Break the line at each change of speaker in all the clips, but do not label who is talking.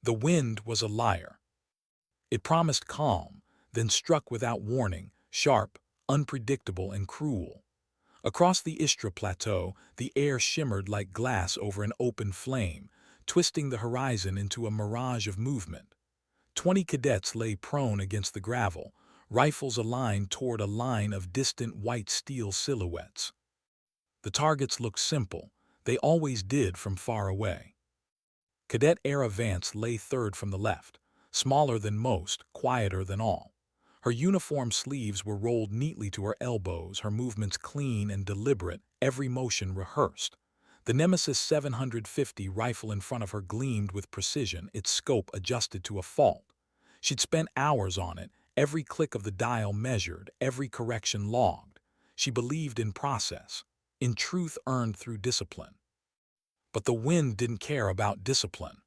The wind was a liar. It promised calm, then struck without warning, sharp, unpredictable, and cruel. Across the Istra Plateau, the air shimmered like glass over an open flame, twisting the horizon into a mirage of movement. 20 cadets lay prone against the gravel, rifles aligned toward a line of distant white steel silhouettes. The targets looked simple. They always did from far away. Cadet Era Vance lay third from the left, smaller than most, quieter than all. Her uniform sleeves were rolled neatly to her elbows, her movements clean and deliberate, every motion rehearsed. The Nemesis 750 rifle in front of her gleamed with precision, its scope adjusted to a fault. She'd spent hours on it, every click of the dial measured, every correction logged. She believed in process, in truth earned through discipline. But the wind didn't care about discipline.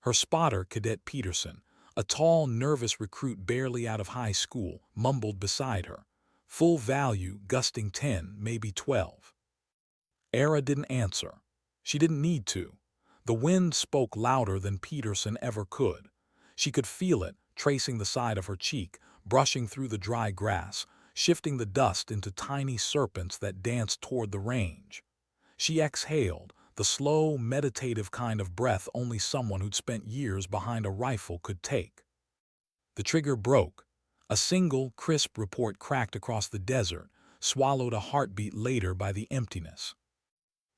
Her spotter, Cadet Peterson, a tall, nervous recruit barely out of high school, mumbled beside her. Full value, gusting 10, maybe 12. Era didn't answer. She didn't need to. The wind spoke louder than Peterson ever could. She could feel it, tracing the side of her cheek, brushing through the dry grass, shifting the dust into tiny serpents that danced toward the range. She exhaled, the slow, meditative kind of breath only someone who'd spent years behind a rifle could take. The trigger broke. A single, crisp report cracked across the desert, swallowed a heartbeat later by the emptiness.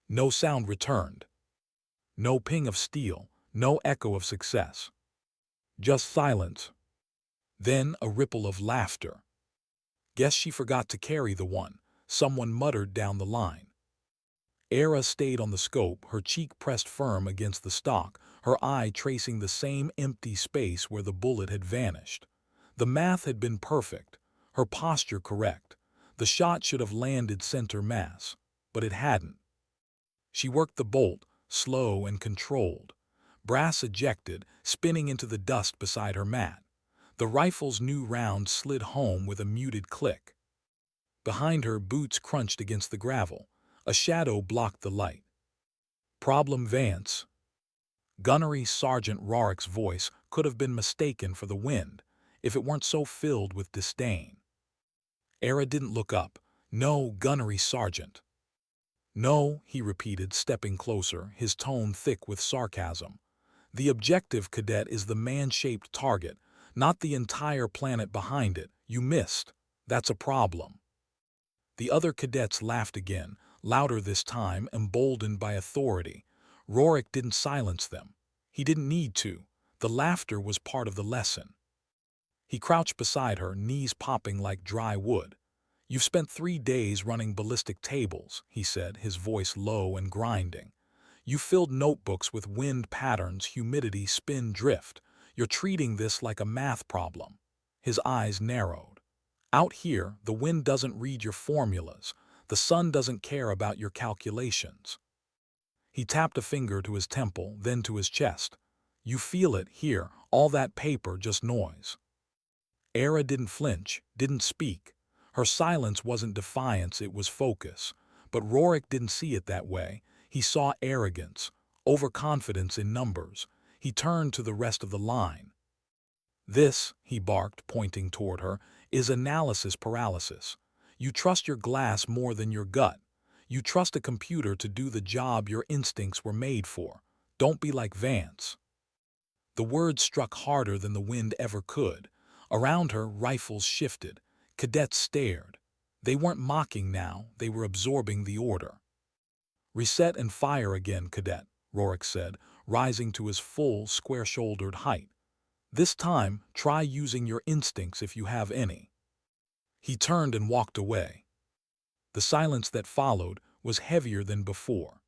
No sound returned. No ping of steel, no echo of success. Just silence. Then a ripple of laughter. Guess she forgot to carry the one, someone muttered down the line. Era stayed on the scope, her cheek pressed firm against the stock, her eye tracing the same empty space where the bullet had vanished. The math had been perfect, her posture correct. The shot should have landed center mass, but it hadn't. She worked the bolt, slow and controlled. Brass ejected, spinning into the dust beside her mat. The rifle's new round slid home with a muted click. Behind her, boots crunched against the gravel. A shadow blocked the light. Problem Vance. Gunnery Sergeant Rorick's voice could have been mistaken for the wind, if it weren't so filled with disdain. Era didn't look up. No, Gunnery Sergeant. No, he repeated, stepping closer, his tone thick with sarcasm. The objective, cadet, is the man-shaped target, not the entire planet behind it. You missed. That's a problem. The other cadets laughed again, louder this time, emboldened by authority. Rorick didn't silence them. He didn't need to. The laughter was part of the lesson. He crouched beside her, knees popping like dry wood. You've spent 3 days running ballistic tables, he said, his voice low and grinding. You filled notebooks with wind patterns, humidity, spin, drift. You're treating this like a math problem. His eyes narrowed. Out here, the wind doesn't read your formulas. The sun doesn't care about your calculations. He tapped a finger to his temple, then to his chest. You feel it here, all that paper, just noise. Era didn't flinch, didn't speak. Her silence wasn't defiance, it was focus. But Rorick didn't see it that way. He saw arrogance, overconfidence in numbers. He turned to the rest of the line. This, he barked, pointing toward her, is analysis paralysis. You trust your glass more than your gut. You trust a computer to do the job your instincts were made for. Don't be like Vance. The words struck harder than the wind ever could. Around her, rifles shifted. Cadets stared. They weren't mocking now, they were absorbing the order. Reset and fire again, cadet, Rorick said, rising to his full, square-shouldered height. This time, try using your instincts if you have any. He turned and walked away. The silence that followed was heavier than before.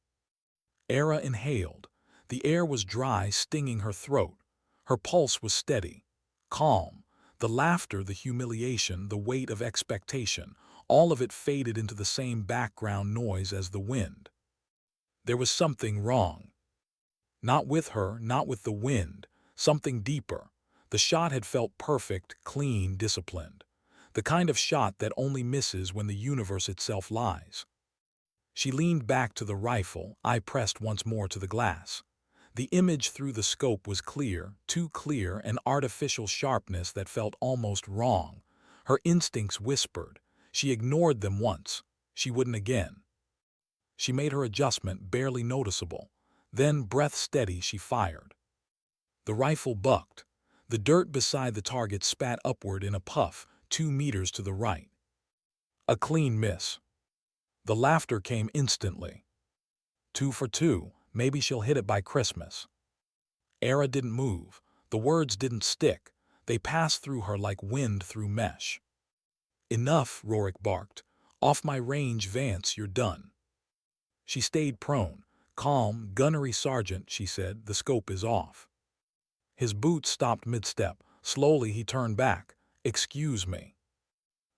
Era inhaled. The air was dry, stinging her throat. Her pulse was steady, calm. The laughter, the humiliation, the weight of expectation, all of it faded into the same background noise as the wind. There was something wrong. Not with her, not with the wind. Something deeper. The shot had felt perfect, clean, disciplined. The kind of shot that only misses when the universe itself lies. She leaned back to the rifle, eye pressed once more to the glass. The image through the scope was clear, too clear, an artificial sharpness that felt almost wrong. Her instincts whispered. She ignored them once. She wouldn't again. She made her adjustment barely noticeable. Then, breath steady, she fired. The rifle bucked. The dirt beside the target spat upward in a puff, 2 meters to the right. A clean miss. The laughter came instantly. 2 for 2, maybe she'll hit it by Christmas. Era didn't move. The words didn't stick. They passed through her like wind through mesh. Enough, Rorik barked. Off my range, Vance, you're done. She stayed prone. Calm, gunnery sergeant, she said, the scope is off. His boots stopped mid-step. Slowly he turned back. Excuse me.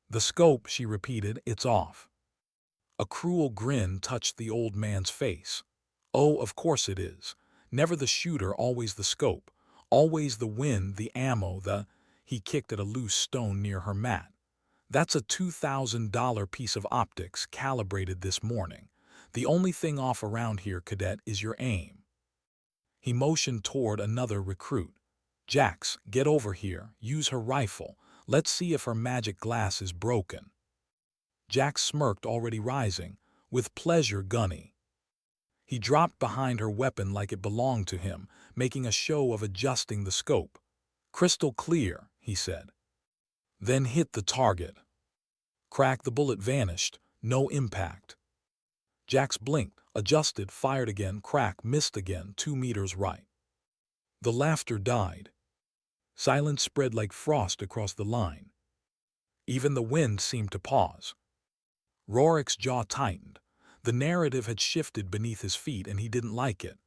The scope, she repeated, it's off. A cruel grin touched the old man's face. Oh, of course it is. Never the shooter, always the scope. Always the wind, the ammo, He kicked at a loose stone near her mat. That's a $2,000 piece of optics calibrated this morning. The only thing off around here, cadet, is your aim. He motioned toward another recruit. Jax, get over here, use her rifle. Let's see if her magic glass is broken. Jax smirked, already rising. With pleasure, Gunny. He dropped behind her weapon like it belonged to him, making a show of adjusting the scope. Crystal clear, he said. Then hit the target. Crack, the bullet vanished. No impact. Jax blinked, adjusted, fired again, crack, missed again, 2 meters right. The laughter died. Silence spread like frost across the line. Even the wind seemed to pause. Rorik's jaw tightened. The narrative had shifted beneath his feet and he didn't like it.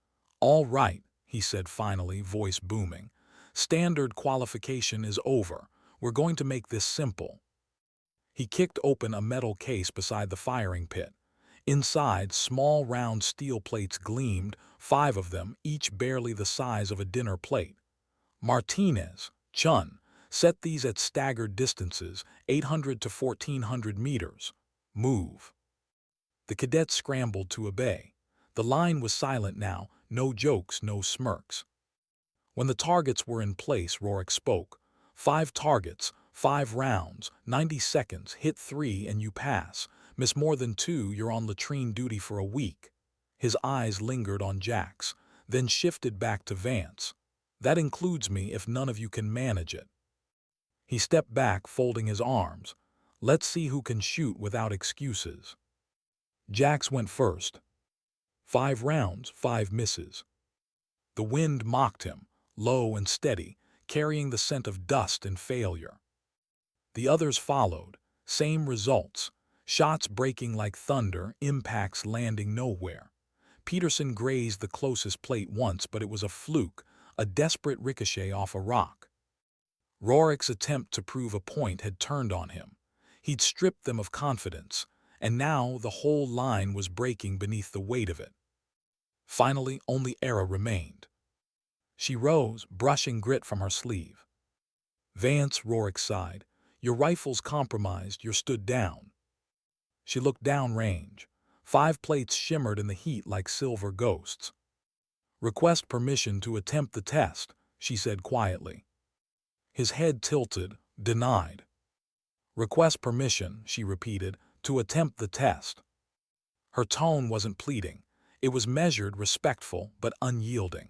All right, he said finally, voice booming. Standard qualification is over. We're going to make this simple. He kicked open a metal case beside the firing pit. Inside, small round steel plates gleamed, 5 of them, each barely the size of a dinner plate. Martinez, Chun, set these at staggered distances, 800 to 1400 meters. Move. The cadets scrambled to obey. The line was silent now, no jokes, no smirks. When the targets were in place, Rorik spoke. 5 targets, 5 rounds, 90 seconds, hit 3 and you pass. Miss more than 2, you're on latrine duty for a week. His eyes lingered on Jax, then shifted back to Vance. That includes me if none of you can manage it. He stepped back, folding his arms. Let's see who can shoot without excuses. Jax went first. 5 rounds, 5 misses. The wind mocked him, low and steady, carrying the scent of dust and failure. The others followed, same results. Shots breaking like thunder, impacts landing nowhere. Peterson grazed the closest plate once, but it was a fluke, a desperate ricochet off a rock. Rorik's attempt to prove a point had turned on him. He'd stripped them of confidence, and now the whole line was breaking beneath the weight of it. Finally, only Era remained. She rose, brushing grit from her sleeve. Vance, Rorik sighed. Your rifle's compromised, you're stood down. She looked downrange. 5 plates shimmered in the heat like silver ghosts. Request permission to attempt the test, she said quietly. His head tilted, denied. Request permission, she repeated, to attempt the test. Her tone wasn't pleading. It was measured, respectful, but unyielding.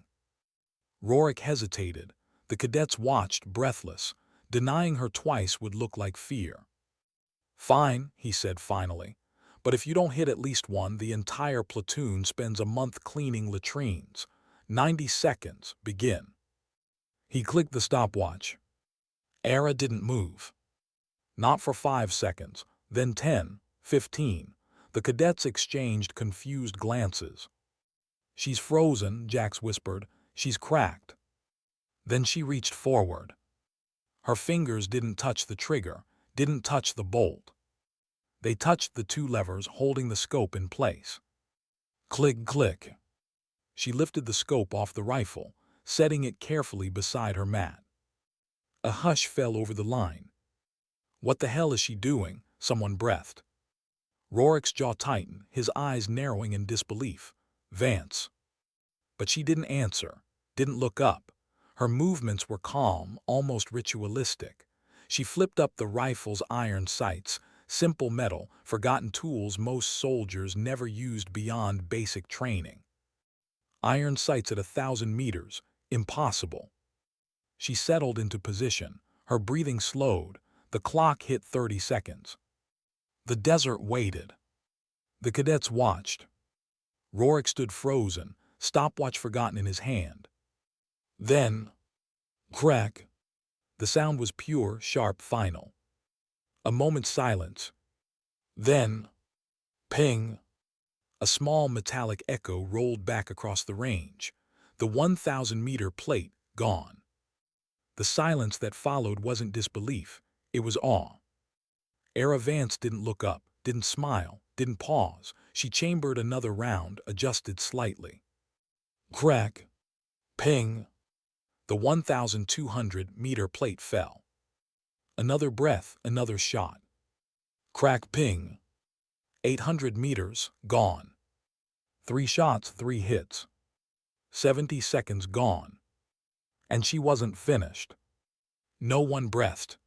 Rorik hesitated. The cadets watched, breathless. Denying her twice would look like fear. Fine, he said finally, but if you don't hit at least one, the entire platoon spends a month cleaning latrines. 90 seconds, begin. He clicked the stopwatch. Era didn't move. Not for 5 seconds, then 10, 15. The cadets exchanged confused glances. She's frozen, Jax whispered. She's cracked. Then she reached forward. Her fingers didn't touch the trigger, didn't touch the bolt. They touched the 2 levers holding the scope in place. Click, click. She lifted the scope off the rifle, setting it carefully beside her mat. A hush fell over the line. What the hell is she doing? Someone breathed. Rorik's jaw tightened, his eyes narrowing in disbelief. Vance. But she didn't answer, didn't look up. Her movements were calm, almost ritualistic. She flipped up the rifle's iron sights, simple metal, forgotten tools most soldiers never used beyond basic training. Iron sights at 1,000 meters, impossible. She settled into position. Her breathing slowed. The clock hit 30 seconds. The desert waited. The cadets watched. Rorik stood frozen, stopwatch forgotten in his hand. Then, crack. The sound was pure, sharp, final. A moment's silence. Then, ping. A small metallic echo rolled back across the range. The 1,000-meter plate gone. The silence that followed wasn't disbelief. It was awe. Era Vance didn't look up, didn't smile, didn't pause. She chambered another round, adjusted slightly. Crack. Ping. The 1,200-meter plate fell. Another breath, another shot. Crack, ping. 800 meters, gone. 3 shots, 3 hits. 70 seconds gone. And she wasn't finished. No one breathed.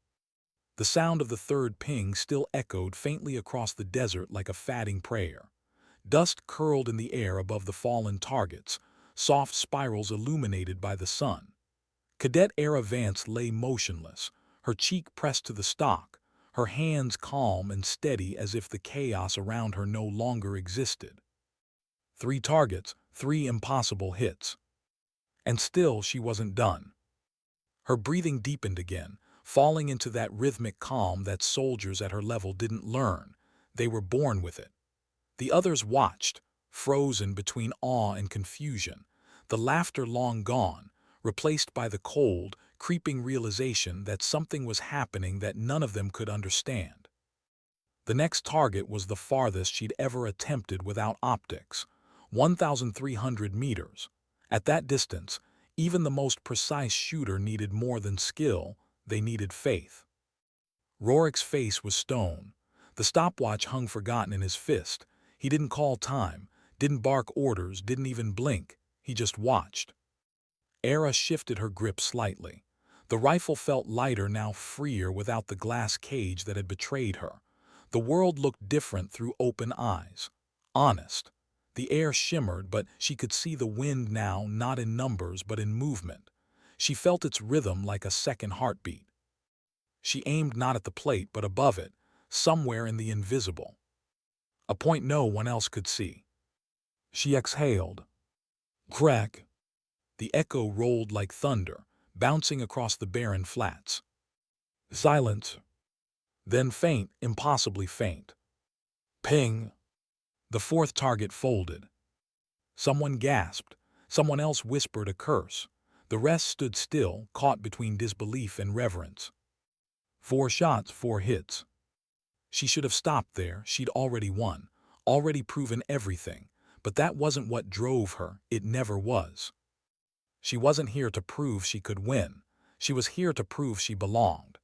The sound of the third ping still echoed faintly across the desert like a fatting prayer. Dust curled in the air above the fallen targets, soft spirals illuminated by the sun. Cadet Era Vance lay motionless, her cheek pressed to the stock, her hands calm and steady as if the chaos around her no longer existed. 3 targets, 3 impossible hits. And still she wasn't done. Her breathing deepened again, falling into that rhythmic calm that soldiers at her level didn't learn. They were born with it. The others watched, frozen between awe and confusion, the laughter long gone, replaced by the cold, creeping realization that something was happening that none of them could understand. The next target was the farthest she'd ever attempted without optics, 1,300 meters. At that distance, even the most precise shooter needed more than skill, they needed faith. Rorik's face was stone. The stopwatch hung forgotten in his fist. He didn't call time, didn't bark orders, didn't even blink. He just watched. Era shifted her grip slightly. The rifle felt lighter, now freer without the glass cage that had betrayed her. The world looked different through open eyes. Honest. The air shimmered, but she could see the wind now, not in numbers but in movement. She felt its rhythm like a second heartbeat. She aimed not at the plate but above it, somewhere in the invisible. A point no one else could see. She exhaled. Crack. The echo rolled like thunder, bouncing across the barren flats. Silence. Then faint, impossibly faint. Ping. The 4th target folded. Someone gasped. Someone else whispered a curse. The rest stood still, caught between disbelief and reverence. 4 shots, 4 hits. She should have stopped there. She'd already won, already proven everything. But that wasn't what drove her. It never was. She wasn't here to prove she could win. She was here to prove she belonged.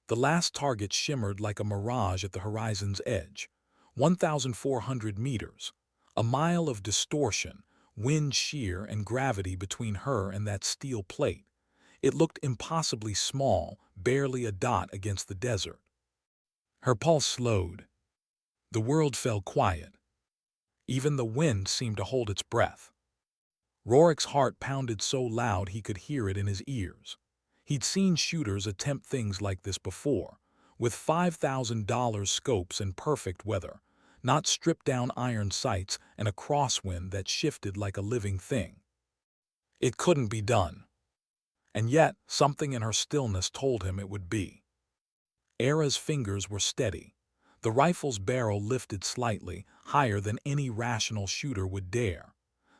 The last target shimmered like a mirage at the horizon's edge. 1,400 meters. A mile of distortion, wind shear and gravity between her and that steel plate. It looked impossibly small, barely a dot against the desert. Her pulse slowed. The world fell quiet. Even the wind seemed to hold its breath. Rorik's heart pounded so loud he could hear it in his ears. He'd seen shooters attempt things like this before, with $5,000 scopes and perfect weather, not stripped-down iron sights and a crosswind that shifted like a living thing. It couldn't be done. And yet, something in her stillness told him it would be. Era's fingers were steady. The rifle's barrel lifted slightly, higher than any rational shooter would dare.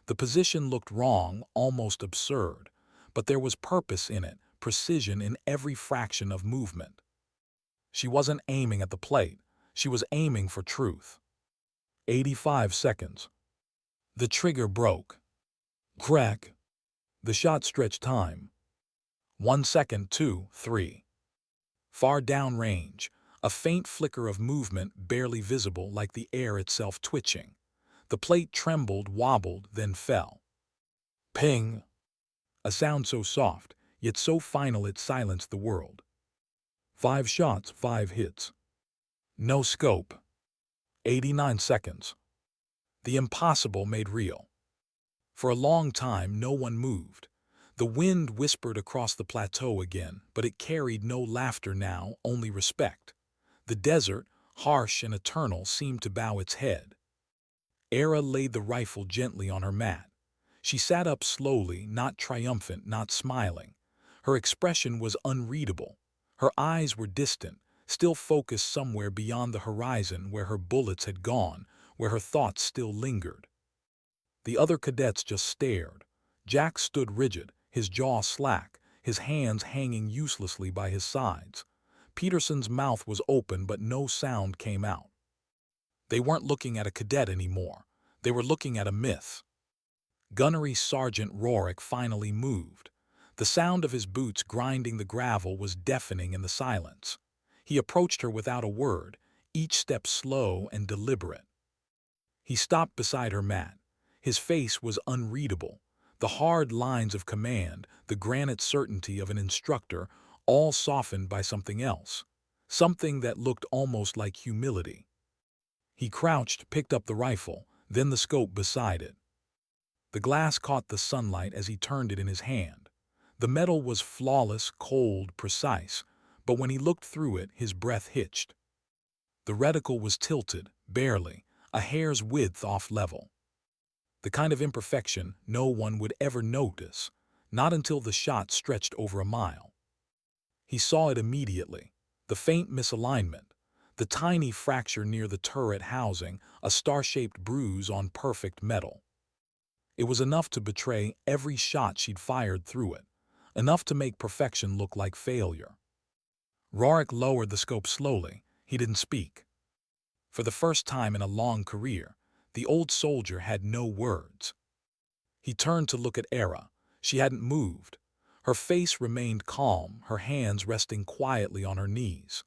The position looked wrong, almost absurd, but there was purpose in it, precision in every fraction of movement. She wasn't aiming at the plate. She was aiming for truth. 85 seconds. The trigger broke. Crack. The shot stretched time. 1 second, 2, 3. Far downrange, a faint flicker of movement barely visible, like the air itself twitching. The plate trembled, wobbled, then fell. Ping! A sound so soft, yet so final it silenced the world. 5 shots, 5 hits. No scope. 89 seconds. The impossible made real. For a long time, no one moved. The wind whispered across the plateau again, but it carried no laughter now, only respect. The desert, harsh and eternal, seemed to bow its head. Era laid the rifle gently on her mat. She sat up slowly, not triumphant, not smiling. Her expression was unreadable. Her eyes were distant, still focused somewhere beyond the horizon where her bullets had gone, where her thoughts still lingered. The other cadets just stared. Jack stood rigid, his jaw slack, his hands hanging uselessly by his sides. Peterson's mouth was open, but no sound came out. They weren't looking at a cadet anymore. They were looking at a myth. Gunnery Sergeant Rorik finally moved. The sound of his boots grinding the gravel was deafening in the silence. He approached her without a word, each step slow and deliberate. He stopped beside her mat. His face was unreadable. The hard lines of command, the granite certainty of an instructor, all softened by something else. Something that looked almost like humility. He crouched, picked up the rifle, then the scope beside it. The glass caught the sunlight as he turned it in his hand. The metal was flawless, cold, precise, but when he looked through it, his breath hitched. The reticle was tilted, barely, a hair's width off level. The kind of imperfection no one would ever notice, not until the shot stretched over a mile. He saw it immediately, the faint misalignment, the tiny fracture near the turret housing, a star-shaped bruise on perfect metal. It was enough to betray every shot she'd fired through it, enough to make perfection look like failure. Rorik lowered the scope slowly. He didn't speak. For the first time in a long career, the old soldier had no words. He turned to look at Era. She hadn't moved. Her face remained calm, her hands resting quietly on her knees.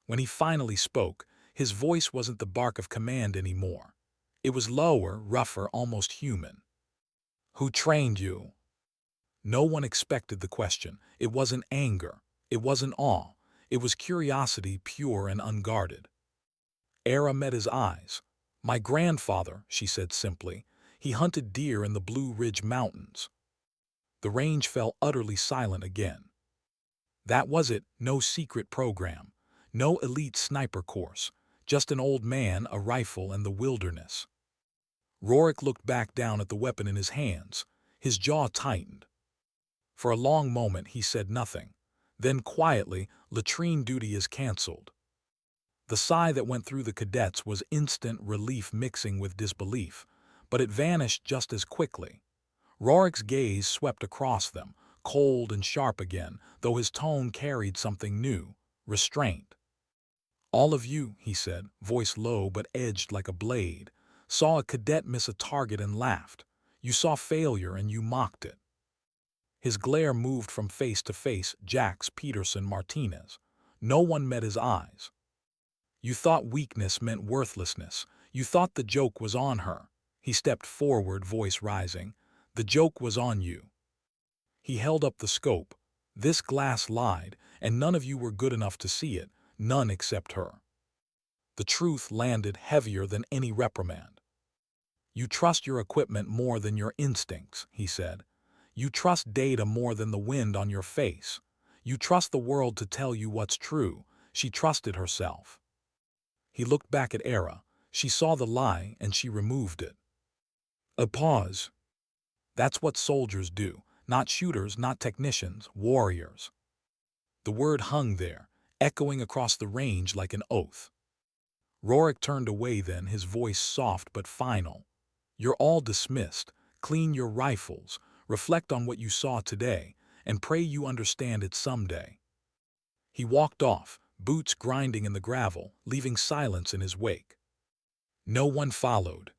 When he finally spoke, his voice wasn't the bark of command anymore. It was lower, rougher, almost human. "Who trained you?" No one expected the question. It wasn't anger. It wasn't awe. It was curiosity, pure and unguarded. Era met his eyes. "My grandfather," she said simply. "He hunted deer in the Blue Ridge Mountains." The range fell utterly silent again. That was it, no secret program, no elite sniper course, just an old man, a rifle, and the wilderness. Rorik looked back down at the weapon in his hands. His jaw tightened. For a long moment he said nothing. Then quietly, "Latrine duty is cancelled." The sigh that went through the cadets was instant relief mixing with disbelief, but it vanished just as quickly. Rorik's gaze swept across them, cold and sharp again, though his tone carried something new, restraint. "All of you," he said, voice low but edged like a blade, "saw a cadet miss a target and laughed. You saw failure and you mocked it." His glare moved from face to face, Jack's, Peterson, Martinez. No one met his eyes. "You thought weakness meant worthlessness. You thought the joke was on her." He stepped forward, voice rising. "The joke was on you." He held up the scope. "This glass lied, and none of you were good enough to see it, none except her." The truth landed heavier than any reprimand. "You trust your equipment more than your instincts," he said. "You trust data more than the wind on your face. You trust the world to tell you what's true." She trusted herself. He looked back at Era. She saw the lie, and she removed it. A pause. That's what soldiers do. Not shooters, not technicians, warriors. The word hung there, echoing across the range like an oath. Rorik turned away then, his voice soft but final. "You're all dismissed. Clean your rifles. Reflect on what you saw today, and pray you understand it someday." He walked off, boots grinding in the gravel, leaving silence in his wake. No one followed.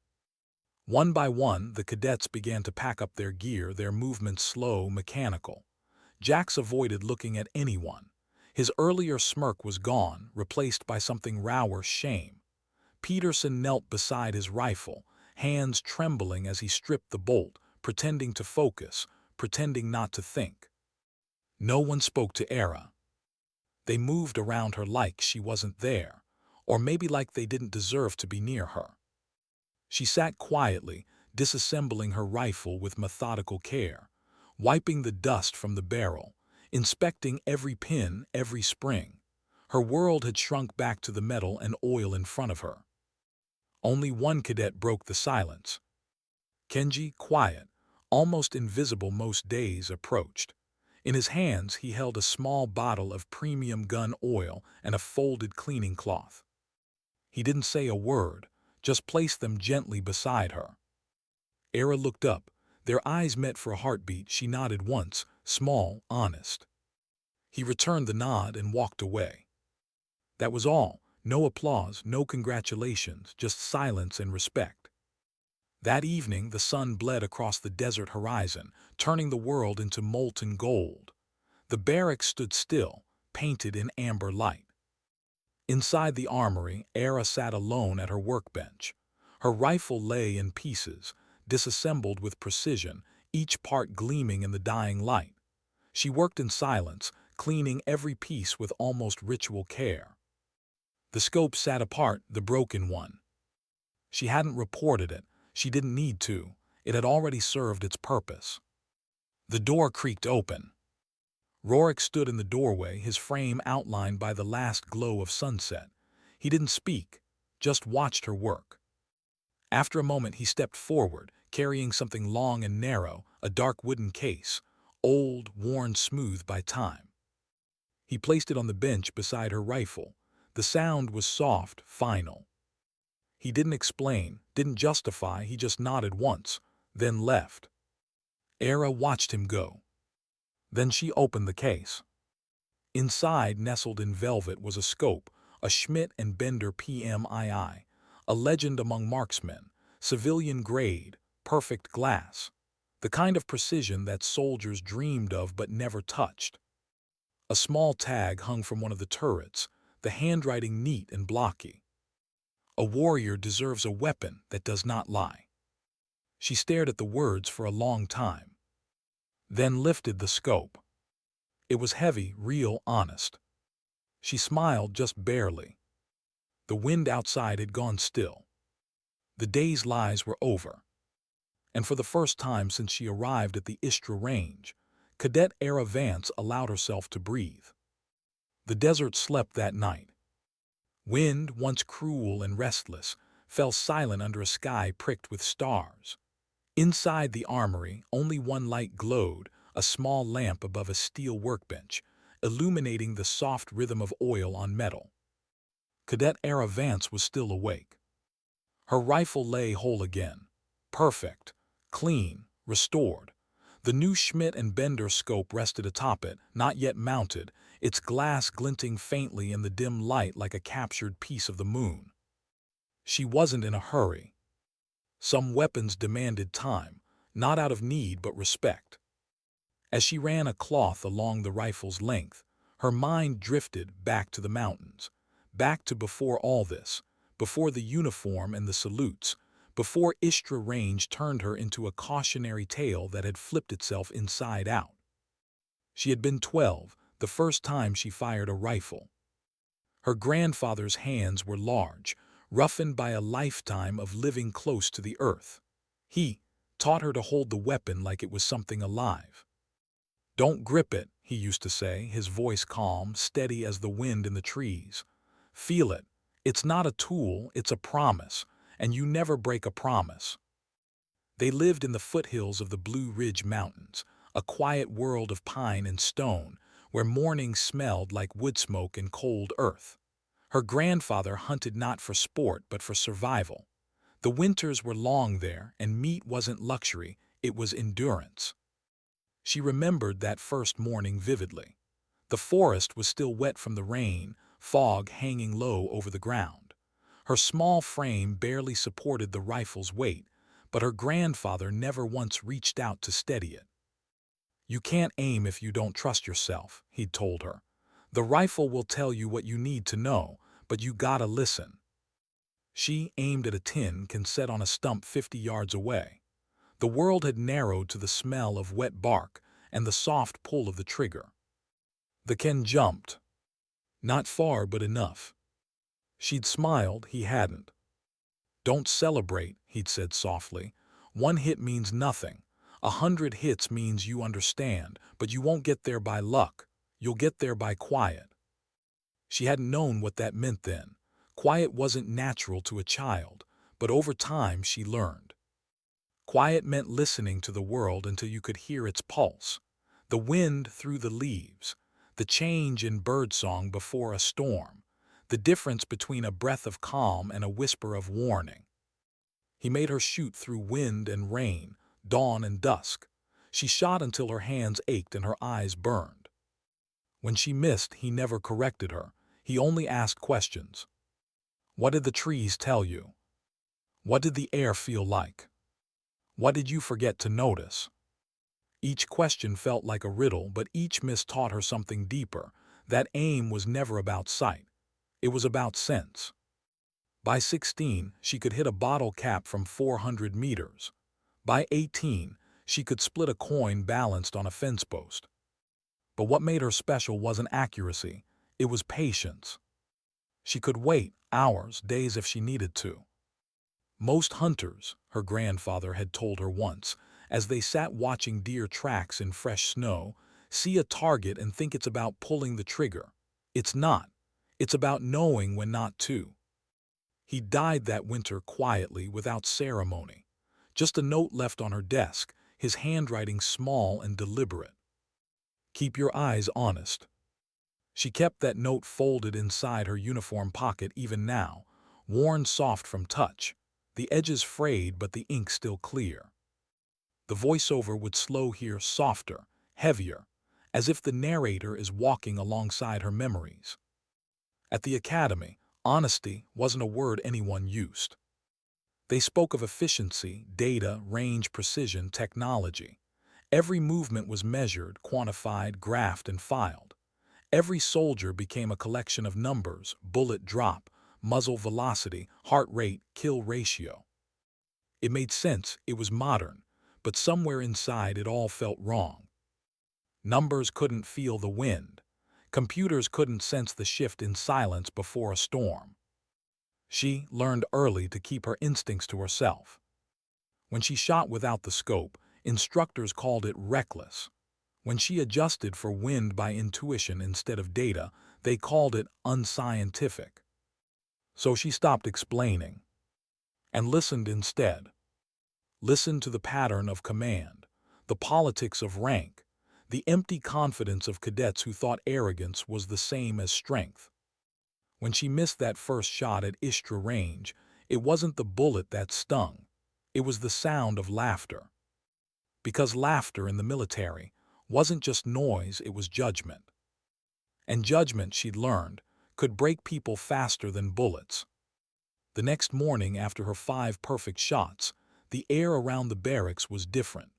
One by one, the cadets began to pack up their gear, their movements slow, mechanical. Jax avoided looking at anyone. His earlier smirk was gone, replaced by something rawer, shame. Peterson knelt beside his rifle, hands trembling as he stripped the bolt, pretending to focus, pretending not to think. No one spoke to Era. They moved around her like she wasn't there, or maybe like they didn't deserve to be near her. She sat quietly, disassembling her rifle with methodical care, wiping the dust from the barrel, inspecting every pin, every spring. Her world had shrunk back to the metal and oil in front of her. Only one cadet broke the silence. Kenji, quiet, almost invisible most days, approached. In his hands he held a small bottle of premium gun oil and a folded cleaning cloth. He didn't say a word, just placed them gently beside her. Era looked up. Their eyes met for a heartbeat. She nodded once, small, honest. He returned the nod and walked away. That was all. No applause, no congratulations, just silence and respect. That evening the sun bled across the desert horizon, turning the world into molten gold. The barracks stood still, painted in amber light. Inside the armory, Era sat alone at her workbench. Her rifle lay in pieces, disassembled with precision, each part gleaming in the dying light. She worked in silence, cleaning every piece with almost ritual care. The scope sat apart, the broken one. She hadn't reported it. She didn't need to. It had already served its purpose. The door creaked open. Rorik stood in the doorway, his frame outlined by the last glow of sunset. He didn't speak, just watched her work. After a moment he stepped forward, carrying something long and narrow, a dark wooden case, old, worn smooth by time. He placed it on the bench beside her rifle. The sound was soft, final. He didn't explain, didn't justify, he just nodded once, then left. Era watched him go. Then she opened the case. Inside, nestled in velvet, was a scope, a Schmidt and Bender PMII, a legend among marksmen, civilian grade, perfect glass, the kind of precision that soldiers dreamed of but never touched. A small tag hung from one of the turrets, the handwriting neat and blocky. A warrior deserves a weapon that does not lie. She stared at the words for a long time, then lifted the scope. It was heavy, real, honest. She smiled just barely. The wind outside had gone still. The day's lies were over. And for the first time since she arrived at the Istra range, Cadet Era Vance allowed herself to breathe. The desert slept that night. Wind, once cruel and restless, fell silent under a sky pricked with stars. Inside the armory, only one light glowed, a small lamp above a steel workbench, illuminating the soft rhythm of oil on metal. Cadet Era Vance was still awake. Her rifle lay whole again, perfect, clean, restored. The new Schmidt and Bender scope rested atop it, not yet mounted, its glass glinting faintly in the dim light like a captured piece of the moon. She wasn't in a hurry. Some weapons demanded time, not out of need but respect. As she ran a cloth along the rifle's length, her mind drifted back to the mountains, back to before all this, before the uniform and the salutes, before Istra Range turned her into a cautionary tale that had flipped itself inside out. She had been 12, the first time she fired a rifle. Her grandfather's hands were large, roughened by a lifetime of living close to the earth. He taught her to hold the weapon like it was something alive. "Don't grip it," he used to say, his voice calm, steady as the wind in the trees. "Feel it. It's not a tool, it's a promise, and you never break a promise." They lived in the foothills of the Blue Ridge Mountains, a quiet world of pine and stone, where mornings smelled like wood smoke and cold earth. Her grandfather hunted not for sport but for survival. The winters were long there, and meat wasn't luxury, it was endurance. She remembered that first morning vividly. The forest was still wet from the rain, fog hanging low over the ground. Her small frame barely supported the rifle's weight, but her grandfather never once reached out to steady it. "You can't aim if you don't trust yourself," he'd told her. "The rifle will tell you what you need to know, but you gotta listen." She aimed at a tin can set on a stump 50 yards away. The world had narrowed to the smell of wet bark and the soft pull of the trigger. The Ken jumped. Not far, but enough. She'd smiled, he hadn't. "Don't celebrate," he'd said softly. "One hit means nothing. 100 hits means you understand, but you won't get there by luck. You'll get there by quiet." She hadn't known what that meant then. Quiet wasn't natural to a child, but over time she learned. Quiet meant listening to the world until you could hear its pulse. The wind through the leaves, the change in birdsong before a storm, the difference between a breath of calm and a whisper of warning. He made her shoot through wind and rain, dawn and dusk. She shot until her hands ached and her eyes burned. When she missed, he never corrected her. He only asked questions. What did the trees tell you? What did the air feel like? What did you forget to notice? Each question felt like a riddle, but each miss taught her something deeper. That aim was never about sight. It was about sense. By 16, she could hit a bottle cap from 400 meters. By 18, she could split a coin balanced on a fence post. But what made her special wasn't accuracy, it was patience. She could wait hours, days if she needed to. Most hunters, her grandfather had told her once, as they sat watching deer tracks in fresh snow, see a target and think it's about pulling the trigger. It's not. It's about knowing when not to. He died that winter quietly, without ceremony. Just a note left on her desk, his handwriting small and deliberate. "Keep your eyes honest." She kept that note folded inside her uniform pocket even now, worn soft from touch, the edges frayed but the ink still clear. The voiceover would slow here, softer, heavier, as if the narrator is walking alongside her memories. At the academy, honesty wasn't a word anyone used. They spoke of efficiency, data, range, precision, technology. Every movement was measured, quantified, graphed, and filed. Every soldier became a collection of numbers: bullet drop, muzzle velocity, heart rate, kill ratio. It made sense, it was modern, but somewhere inside it all felt wrong. Numbers couldn't feel the wind. Computers couldn't sense the shift in silence before a storm. She learned early to keep her instincts to herself. When she shot without the scope, instructors called it reckless. When she adjusted for wind by intuition instead of data, they called it unscientific. So she stopped explaining and listened instead. Listened to the pattern of command, the politics of rank, the empty confidence of cadets who thought arrogance was the same as strength. When she missed that first shot at Istra range, it wasn't the bullet that stung. It was the sound of laughter. Because laughter in the military wasn't just noise, it was judgment. And judgment, she'd learned, could break people faster than bullets. The next morning, after her 5 perfect shots, the air around the barracks was different.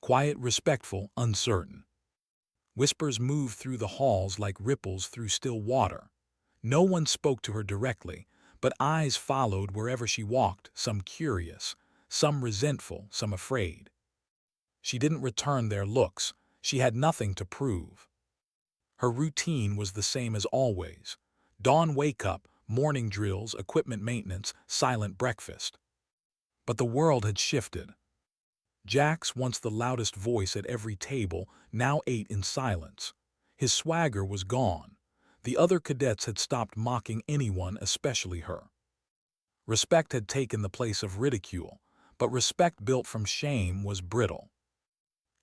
Quiet, respectful, uncertain. Whispers moved through the halls like ripples through still water. No one spoke to her directly, but eyes followed wherever she walked, some curious, some resentful, some afraid. She didn't return their looks. She had nothing to prove. Her routine was the same as always. Dawn wake-up, morning drills, equipment maintenance, silent breakfast. But the world had shifted. Jax, once the loudest voice at every table, now ate in silence. His swagger was gone. The other cadets had stopped mocking anyone, especially her. Respect had taken the place of ridicule, but respect built from shame was brittle.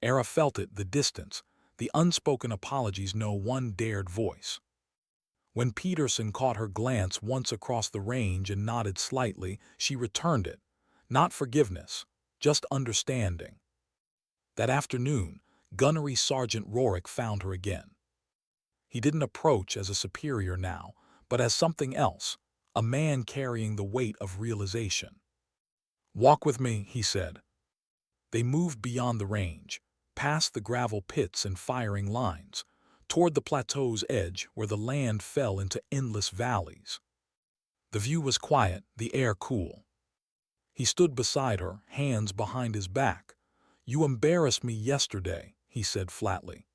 Era felt it, the distance, the unspoken apologies no one dared voice. When Peterson caught her glance once across the range and nodded slightly, she returned it. Not forgiveness, just understanding. That afternoon, Gunnery Sergeant Rorick found her again. He didn't approach as a superior now, but as something else, a man carrying the weight of realization. "Walk with me," he said. They moved beyond the range, past the gravel pits and firing lines, toward the plateau's edge where the land fell into endless valleys. The view was quiet, the air cool. He stood beside her, hands behind his back. "You embarrassed me yesterday," he said flatly.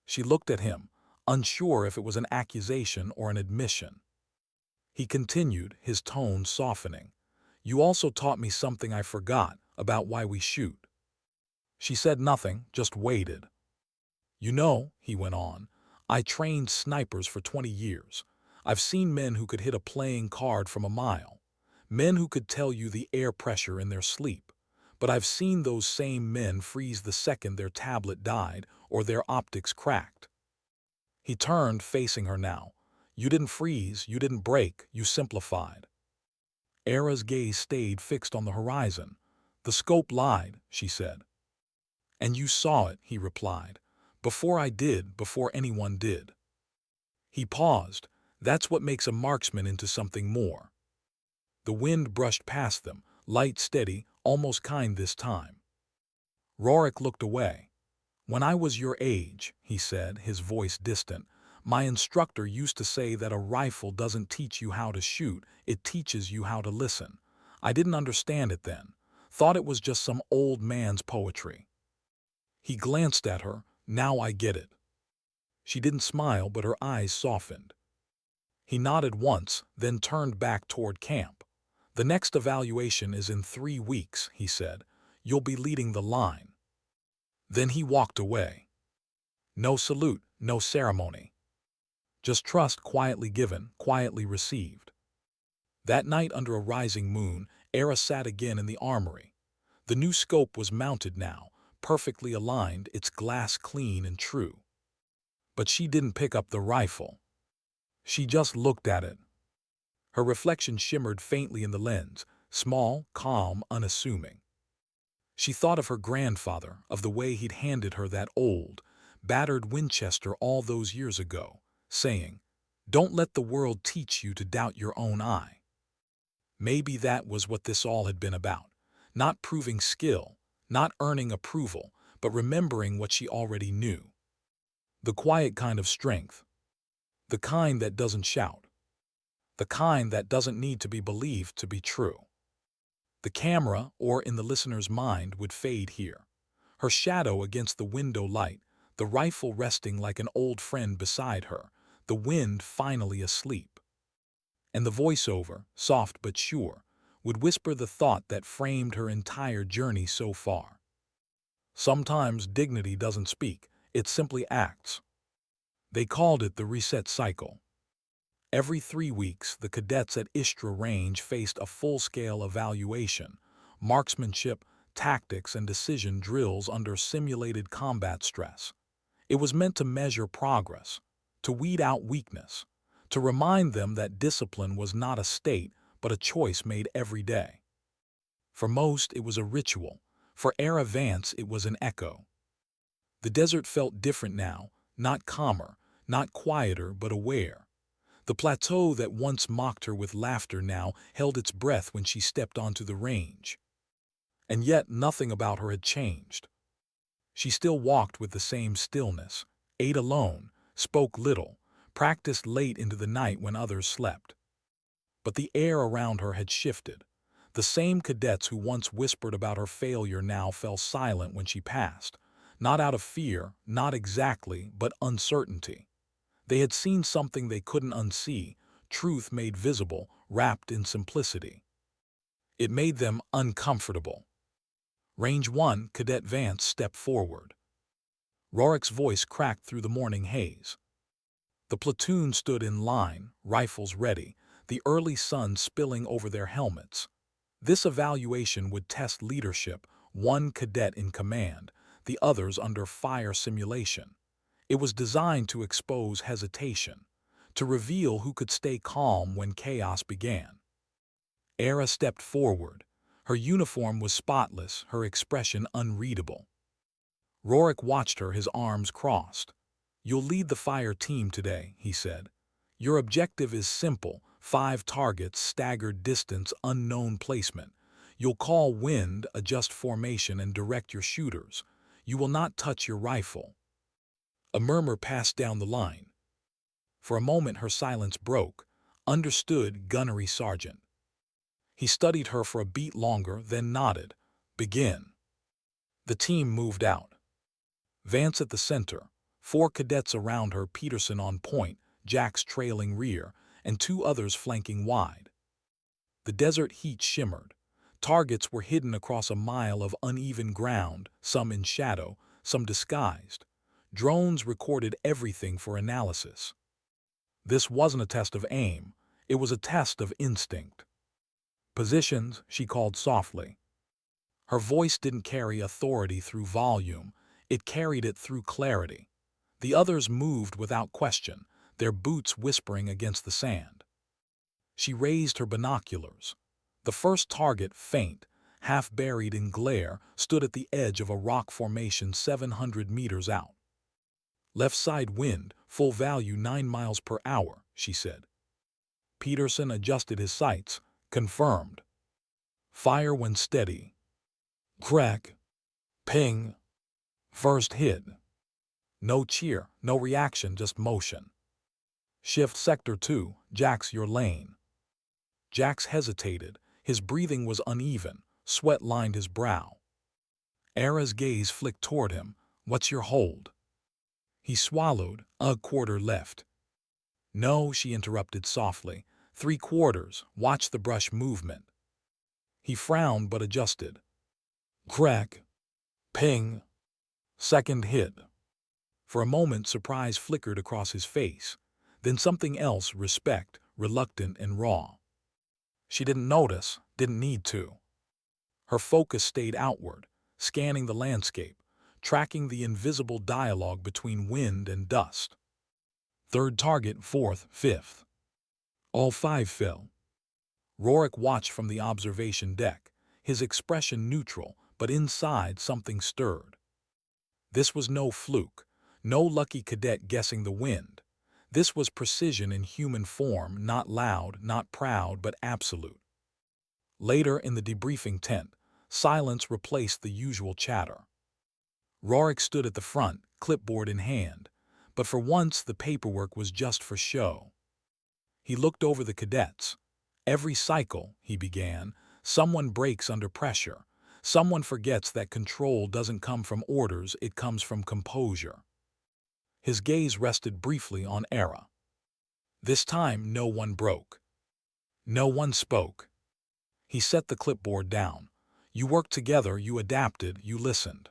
She looked at him, unsure if it was an accusation or an admission. He continued, his tone softening. "You also taught me something I forgot about why we shoot." She said nothing, just waited. "You know," he went on, "I trained snipers for 20 years. I've seen men who could hit a playing card from a mile, men who could tell you the air pressure in their sleep. But I've seen those same men freeze the second their tablet died or their optics cracked." He turned, facing her now. "You didn't freeze, you didn't break, you simplified." Era's gaze stayed fixed on the horizon. "The scope lied," she said. "And you saw it," he replied. "Before I did, before anyone did." He paused. "That's what makes a marksman into something more." The wind brushed past them, light, steady, almost kind this time. Rorik looked away. "When I was your age," he said, his voice distant, "my instructor used to say that a rifle doesn't teach you how to shoot, it teaches you how to listen. I didn't understand it then. Thought it was just some old man's poetry." He glanced at her. "Now I get it." She didn't smile, but her eyes softened. He nodded once, then turned back toward camp. "The next evaluation is in 3 weeks," he said. "You'll be leading the line." Then he walked away. No salute, no ceremony. Just trust quietly given, quietly received. That night under a rising moon, Era sat again in the armory. The new scope was mounted now, perfectly aligned, its glass clean and true. But she didn't pick up the rifle. She just looked at it. Her reflection shimmered faintly in the lens, small, calm, unassuming. She thought of her grandfather, of the way he'd handed her that old, battered Winchester all those years ago, saying, "Don't let the world teach you to doubt your own eye." Maybe that was what this all had been about. Not proving skill, not earning approval, but remembering what she already knew. The quiet kind of strength. The kind that doesn't shout. The kind that doesn't need to be believed to be true. The camera, or in the listener's mind, would fade here. Her shadow against the window light, the rifle resting like an old friend beside her, the wind finally asleep. And the voiceover, soft but sure, would whisper the thought that framed her entire journey so far. Sometimes dignity doesn't speak, it simply acts. They called it the reset cycle. Every 3 weeks, the cadets at Istra Range faced a full-scale evaluation, marksmanship, tactics, and decision drills under simulated combat stress. It was meant to measure progress, to weed out weakness, to remind them that discipline was not a state, but a choice made every day. For most, it was a ritual. For Era Vance, it was an echo. The desert felt different now, not calmer, not quieter, but aware. The plateau that once mocked her with laughter now held its breath when she stepped onto the range. And yet nothing about her had changed. She still walked with the same stillness, ate alone, spoke little, practiced late into the night when others slept. But the air around her had shifted. The same cadets who once whispered about her failure now fell silent when she passed, not out of fear, not exactly, but uncertainty. They had seen something they couldn't unsee, truth made visible, wrapped in simplicity. It made them uncomfortable. Range 1, Cadet Vance stepped forward. Rorik's voice cracked through the morning haze. The platoon stood in line, rifles ready, the early sun spilling over their helmets. This evaluation would test leadership, one cadet in command, the others under fire simulation. It was designed to expose hesitation, to reveal who could stay calm when chaos began. Era stepped forward. Her uniform was spotless, her expression unreadable. Rorik watched her, his arms crossed. "You'll lead the fire team today," he said. "Your objective is simple, 5 targets, staggered distance, unknown placement. You'll call wind, adjust formation, and direct your shooters. You will not touch your rifle." A murmur passed down the line. For a moment her silence broke. "Understood, gunnery sergeant." He studied her for a beat longer, then nodded. "Begin." The team moved out. Vance at the center, 4 cadets around her, Peterson on point, Jax trailing rear, and 2 others flanking wide. The desert heat shimmered. Targets were hidden across a mile of uneven ground, some in shadow, some disguised. Drones recorded everything for analysis. This wasn't a test of aim, it was a test of instinct. "Positions," she called softly. Her voice didn't carry authority through volume, it carried it through clarity. The others moved without question, their boots whispering against the sand. She raised her binoculars. The first target, faint, half buried in glare, stood at the edge of a rock formation 700 meters out. "Left side wind, full value 9 miles per hour, she said. Peterson adjusted his sights, confirmed. "Fire when steady." Crack. Ping. First hit. No cheer, no reaction, just motion. "Shift sector 2, Jax, your lane." Jax hesitated. His breathing was uneven. Sweat lined his brow. Era's gaze flicked toward him. "What's your hold?" He swallowed. "A quarter left." "No," she interrupted softly. 3/4. Watch the brush movement." He frowned but adjusted. Crack. Ping. Second hit. For a moment surprise flickered across his face. Then something else, respect, reluctant and raw. She didn't notice, didn't need to. Her focus stayed outward, scanning the landscape, tracking the invisible dialogue between wind and dust. Third target, 4th, 5th. All 5 fell. Rorik watched from the observation deck, his expression neutral, but inside something stirred. This was no fluke, no lucky cadet guessing the wind. This was precision in human form, not loud, not proud, but absolute. Later in the debriefing tent, silence replaced the usual chatter. Rorik stood at the front, clipboard in hand, but for once the paperwork was just for show. He looked over the cadets. "Every cycle," he began, "someone breaks under pressure. Someone forgets that control doesn't come from orders, it comes from composure." His gaze rested briefly on Era. This time no one broke. No one spoke. He set the clipboard down. "You worked together, you adapted, you listened."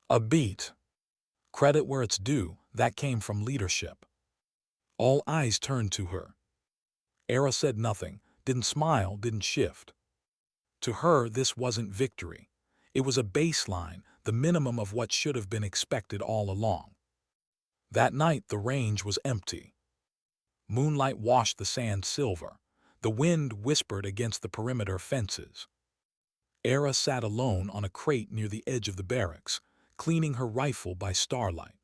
A beat. Credit where it's due, that came from leadership. All eyes turned to her. Era said nothing, didn't smile, didn't shift. To her, this wasn't victory. It was a baseline, the minimum of what should have been expected all along. That night the range was empty. Moonlight washed the sand silver. The wind whispered against the perimeter fences. Era sat alone on a crate near the edge of the barracks, cleaning her rifle by starlight.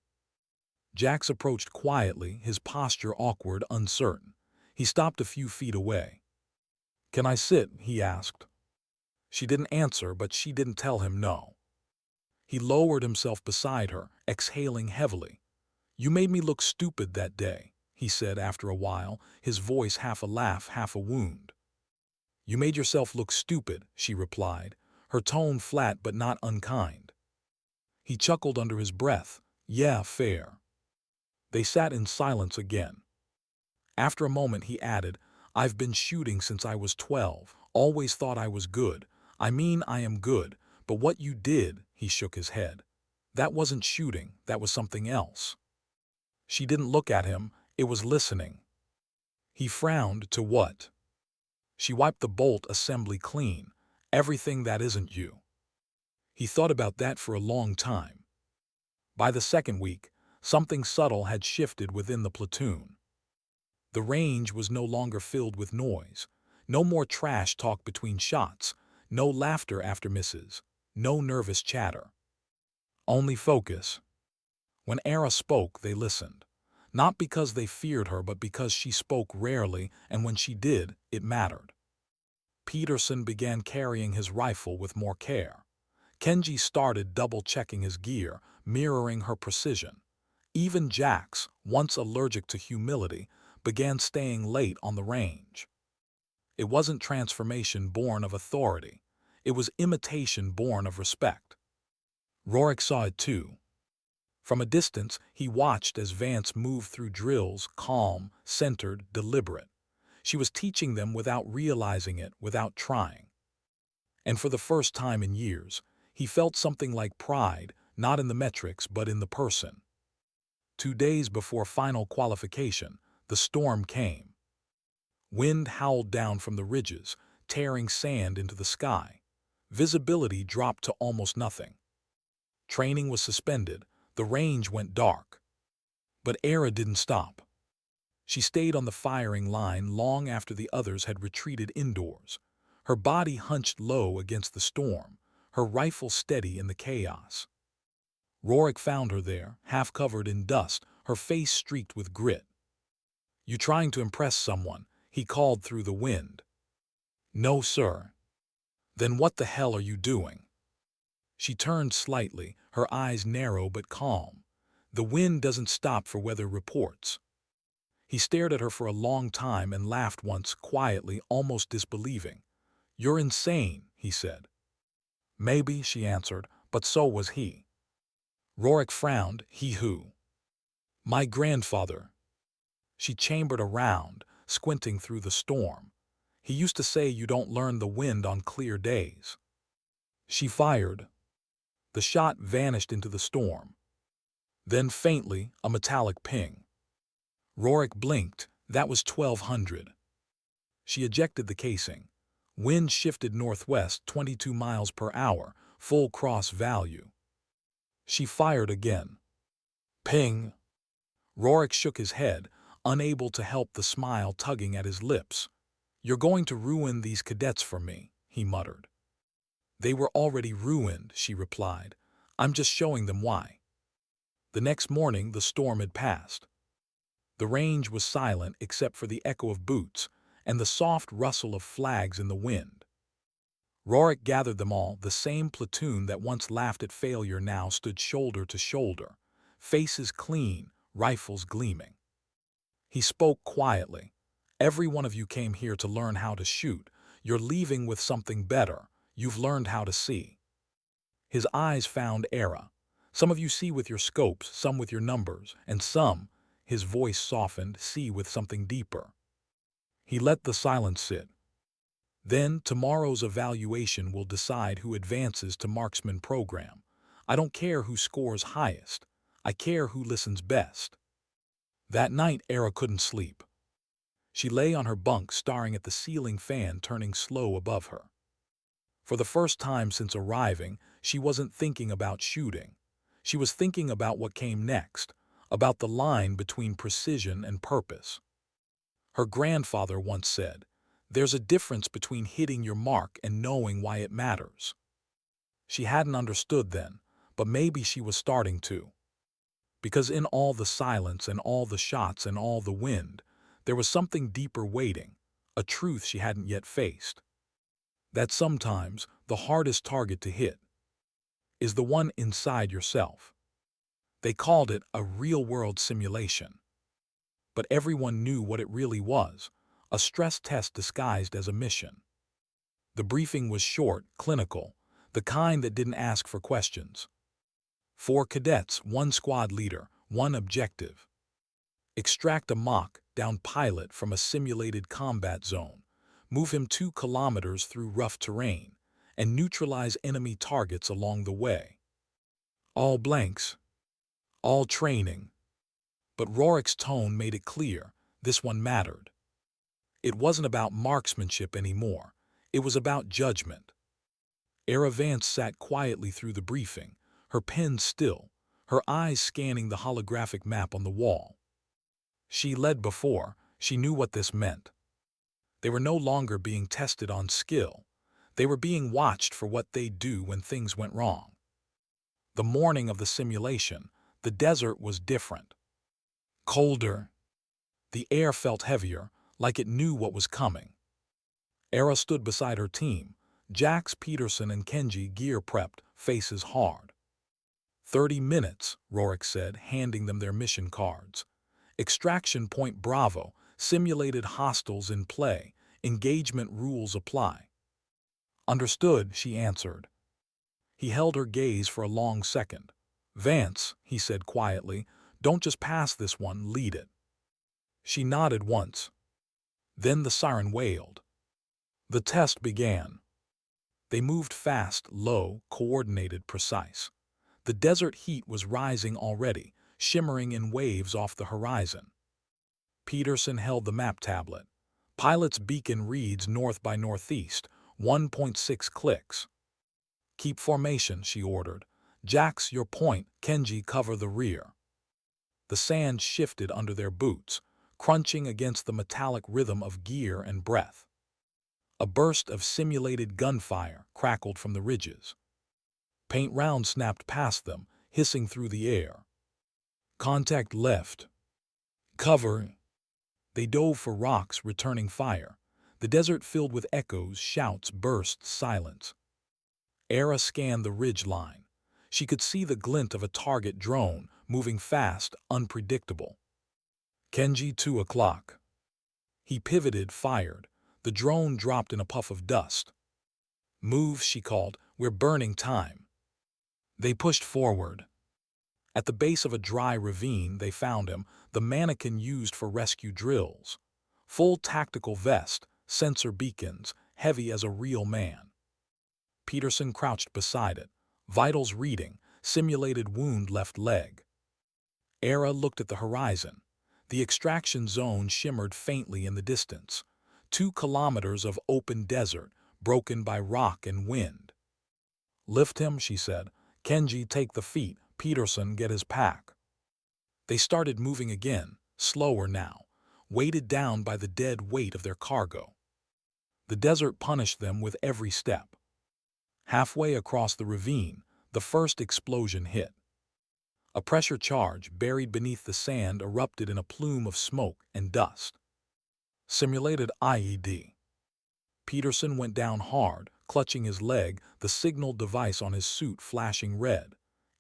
Jax approached quietly, his posture awkward, uncertain. He stopped a few feet away. "Can I sit?" he asked. She didn't answer, but she didn't tell him no. He lowered himself beside her, exhaling heavily. "You made me look stupid that day," he said after a while, his voice half a laugh, half a wound. "You made yourself look stupid," she replied, her tone flat but not unkind. He chuckled under his breath. "Yeah, fair." They sat in silence again. After a moment he added, "I've been shooting since I was 12, always thought I was good. I mean, I am good, but what you did," he shook his head, "that wasn't shooting, that was something else." She didn't look at him, it was listening. He frowned. "To what?" She wiped the bolt assembly clean. "Everything that isn't you." He thought about that for a long time. By the second week, something subtle had shifted within the platoon. The range was no longer filled with noise. No more trash talk between shots, no laughter after misses, no nervous chatter. Only focus. When Era spoke, they listened. Not because they feared her, but because she spoke rarely, and when she did, it mattered. Peterson began carrying his rifle with more care. Kenji started double-checking his gear, mirroring her precision. Even Jax, once allergic to humility, began staying late on the range. It wasn't transformation born of authority. It was imitation born of respect. Rorik saw it too. From a distance, he watched as Vance moved through drills, calm, centered, deliberate. She was teaching them without realizing it, without trying. And for the first time in years, he felt something like pride, not in the metrics but in the person. 2 days before final qualification, the storm came. Wind howled down from the ridges, tearing sand into the sky. Visibility dropped to almost nothing. Training was suspended, the range went dark. But Era didn't stop. She stayed on the firing line long after the others had retreated indoors. Her body hunched low against the storm, her rifle steady in the chaos. Rorik found her there, half covered in dust, her face streaked with grit. "You trying to impress someone?" he called through the wind. "No, sir." "Then what the hell are you doing?" She turned slightly, her eyes narrow but calm. "The wind doesn't stop for weather reports." He stared at her for a long time and laughed once, quietly, almost disbelieving. "You're insane," he said. "Maybe," she answered, "but so was he." Rorik frowned. "He who?" "My grandfather." She chambered around, squinting through the storm. "He used to say you don't learn the wind on clear days." She fired. The shot vanished into the storm. Then faintly, a metallic ping. Rorik blinked. That was 1200. She ejected the casing. Wind shifted northwest 22 miles per hour, full cross value. She fired again. Ping! Rorik shook his head, unable to help the smile tugging at his lips. "You're going to ruin these cadets for me," he muttered. "They were already ruined," she replied. "I'm just showing them why." The next morning, the storm had passed. The range was silent except for the echo of boots and the soft rustle of flags in the wind. Rorik gathered them all. The same platoon that once laughed at failure now stood shoulder to shoulder, faces clean, rifles gleaming. He spoke quietly. "Every one of you came here to learn how to shoot. You're leaving with something better. You've learned how to see." His eyes found Era. "Some of you see with your scopes, some with your numbers, and some," his voice softened, "see with something deeper." He let the silence sit. "Then tomorrow's evaluation will decide who advances to marksman program. I don't care who scores highest. I care who listens best." That night, Era couldn't sleep. She lay on her bunk staring at the ceiling fan turning slow above her. For the first time since arriving, she wasn't thinking about shooting. She was thinking about what came next, about the line between precision and purpose. Her grandfather once said, "There's a difference between hitting your mark and knowing why it matters." She hadn't understood then, but maybe she was starting to. Because in all the silence and all the shots and all the wind, there was something deeper waiting, a truth she hadn't yet faced. That sometimes the hardest target to hit is the one inside yourself. They called it a real-world simulation. But everyone knew what it really was, a stress test disguised as a mission. The briefing was short, clinical, the kind that didn't ask for questions. 4 cadets, 1 squad leader, 1 objective. Extract a mock-down pilot from a simulated combat zone, move him 2 kilometers through rough terrain, and neutralize enemy targets along the way. All blanks. All training. But Rorik's tone made it clear, this one mattered. It wasn't about marksmanship anymore. It was about judgment. Era Vance sat quietly through the briefing, her pen still, her eyes scanning the holographic map on the wall. She led before, she knew what this meant. They were no longer being tested on skill. They were being watched for what they'd do when things went wrong. The morning of the simulation, the desert was different. Colder. The air felt heavier, like it knew what was coming. Era stood beside her team, Jax, Peterson, and Kenji gear-prepped, faces hard. 30 minutes, Rorik said, handing them their mission cards. Extraction point Bravo, simulated hostiles in play, Engagement rules apply. Understood, she answered. He held her gaze for a long second. Vance, he said quietly, don't just pass this one, lead it. She nodded once. Then the siren wailed. The test began. They moved fast, low, coordinated, precise. The desert heat was rising already, shimmering in waves off the horizon. Peterson held the map tablet. Pilot's beacon reads north by northeast, 1.6 clicks. Keep formation, she ordered. Jax, your point, Kenji, cover the rear. The sand shifted under their boots, crunching against the metallic rhythm of gear and breath. A burst of simulated gunfire crackled from the ridges. Paint rounds snapped past them, hissing through the air. Contact left. Cover. They dove for rocks, returning fire. The desert filled with echoes, shouts, bursts, silence. Era scanned the ridge line. She could see the glint of a target drone, moving fast, unpredictable. Kenji, 2 o'clock. He pivoted, fired. The drone dropped in a puff of dust. Move, she called. We're burning time. They pushed forward. At the base of a dry ravine, they found him, the mannequin used for rescue drills. Full tactical vest, sensor beacons, heavy as a real man. Peterson crouched beside it, vitals reading, simulated wound left leg. Era looked at the horizon. The extraction zone shimmered faintly in the distance. 2 kilometers of open desert, broken by rock and wind. Lift him, she said. Kenji, take the feet. Peterson, get his pack. They started moving again, slower now, weighted down by the dead weight of their cargo. The desert punished them with every step. Halfway across the ravine, the first explosion hit. A pressure charge buried beneath the sand erupted in a plume of smoke and dust. Simulated IED. Peterson went down hard, clutching his leg, the signal device on his suit flashing red.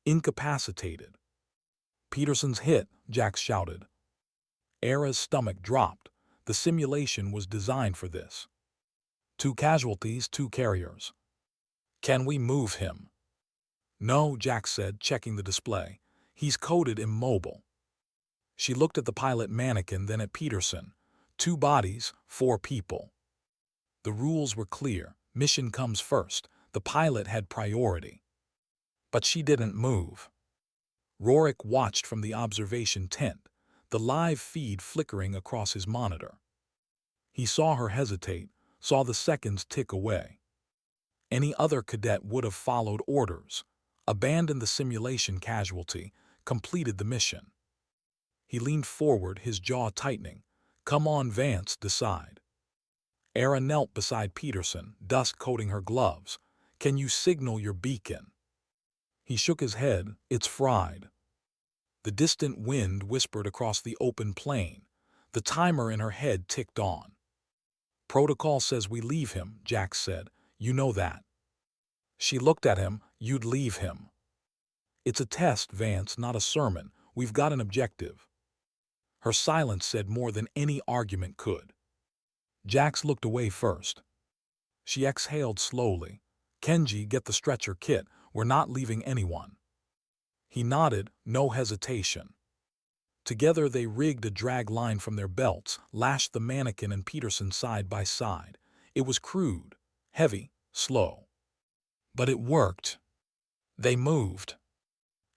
Incapacitated. Peterson's hit, Jax shouted. Era's stomach dropped. The simulation was designed for this. 2 casualties, 2 carriers. Can we move him? No, Jax said, checking the display. He's coded immobile. She looked at the pilot mannequin, then at Peterson. 2 bodies, 4 people. The rules were clear. Mission comes first. The pilot had priority. But she didn't move. Rorik watched from the observation tent, the live feed flickering across his monitor. He saw her hesitate, saw the seconds tick away. Any other cadet would have followed orders, abandoned the simulation casualty, completed the mission. He leaned forward, his jaw tightening. Come on, Vance, decide. Era knelt beside Peterson, dust coating her gloves. Can you signal your beacon? He shook his head. It's fried. The distant wind whispered across the open plain. The timer in her head ticked on. Protocol says we leave him, Jax said. You know that. She looked at him. You'd leave him. It's a test, Vance, not a sermon. We've got an objective. Her silence said more than any argument could. Jax looked away first. She exhaled slowly. Kenji, get the stretcher kit. We're not leaving anyone. He nodded, no hesitation. Together they rigged a drag line from their belts, lashed the mannequin and Peterson side by side. It was crude, heavy, slow. But it worked. They moved.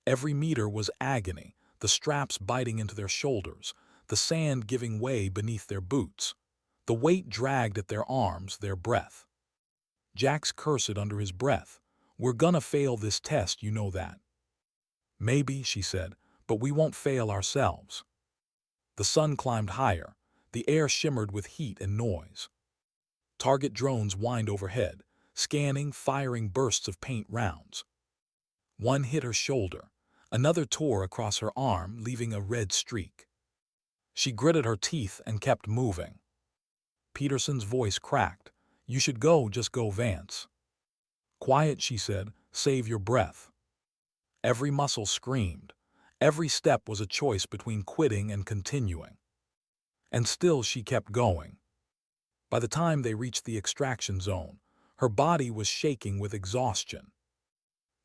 Every meter was agony, the straps biting into their shoulders, the sand giving way beneath their boots. The weight dragged at their arms, their breath. Jax cursed under his breath. We're gonna fail this test, you know that. Maybe, she said, but we won't fail ourselves. The sun climbed higher. The air shimmered with heat and noise. Target drones whined overhead, scanning, firing bursts of paint rounds. One hit her shoulder. Another tore across her arm, leaving a red streak. She gritted her teeth and kept moving. Peterson's voice cracked. You should go, just go, Vance. Quiet, she said. Save your breath. Every muscle screamed. Every step was a choice between quitting and continuing. And still she kept going. By the time they reached the extraction zone, her body was shaking with exhaustion.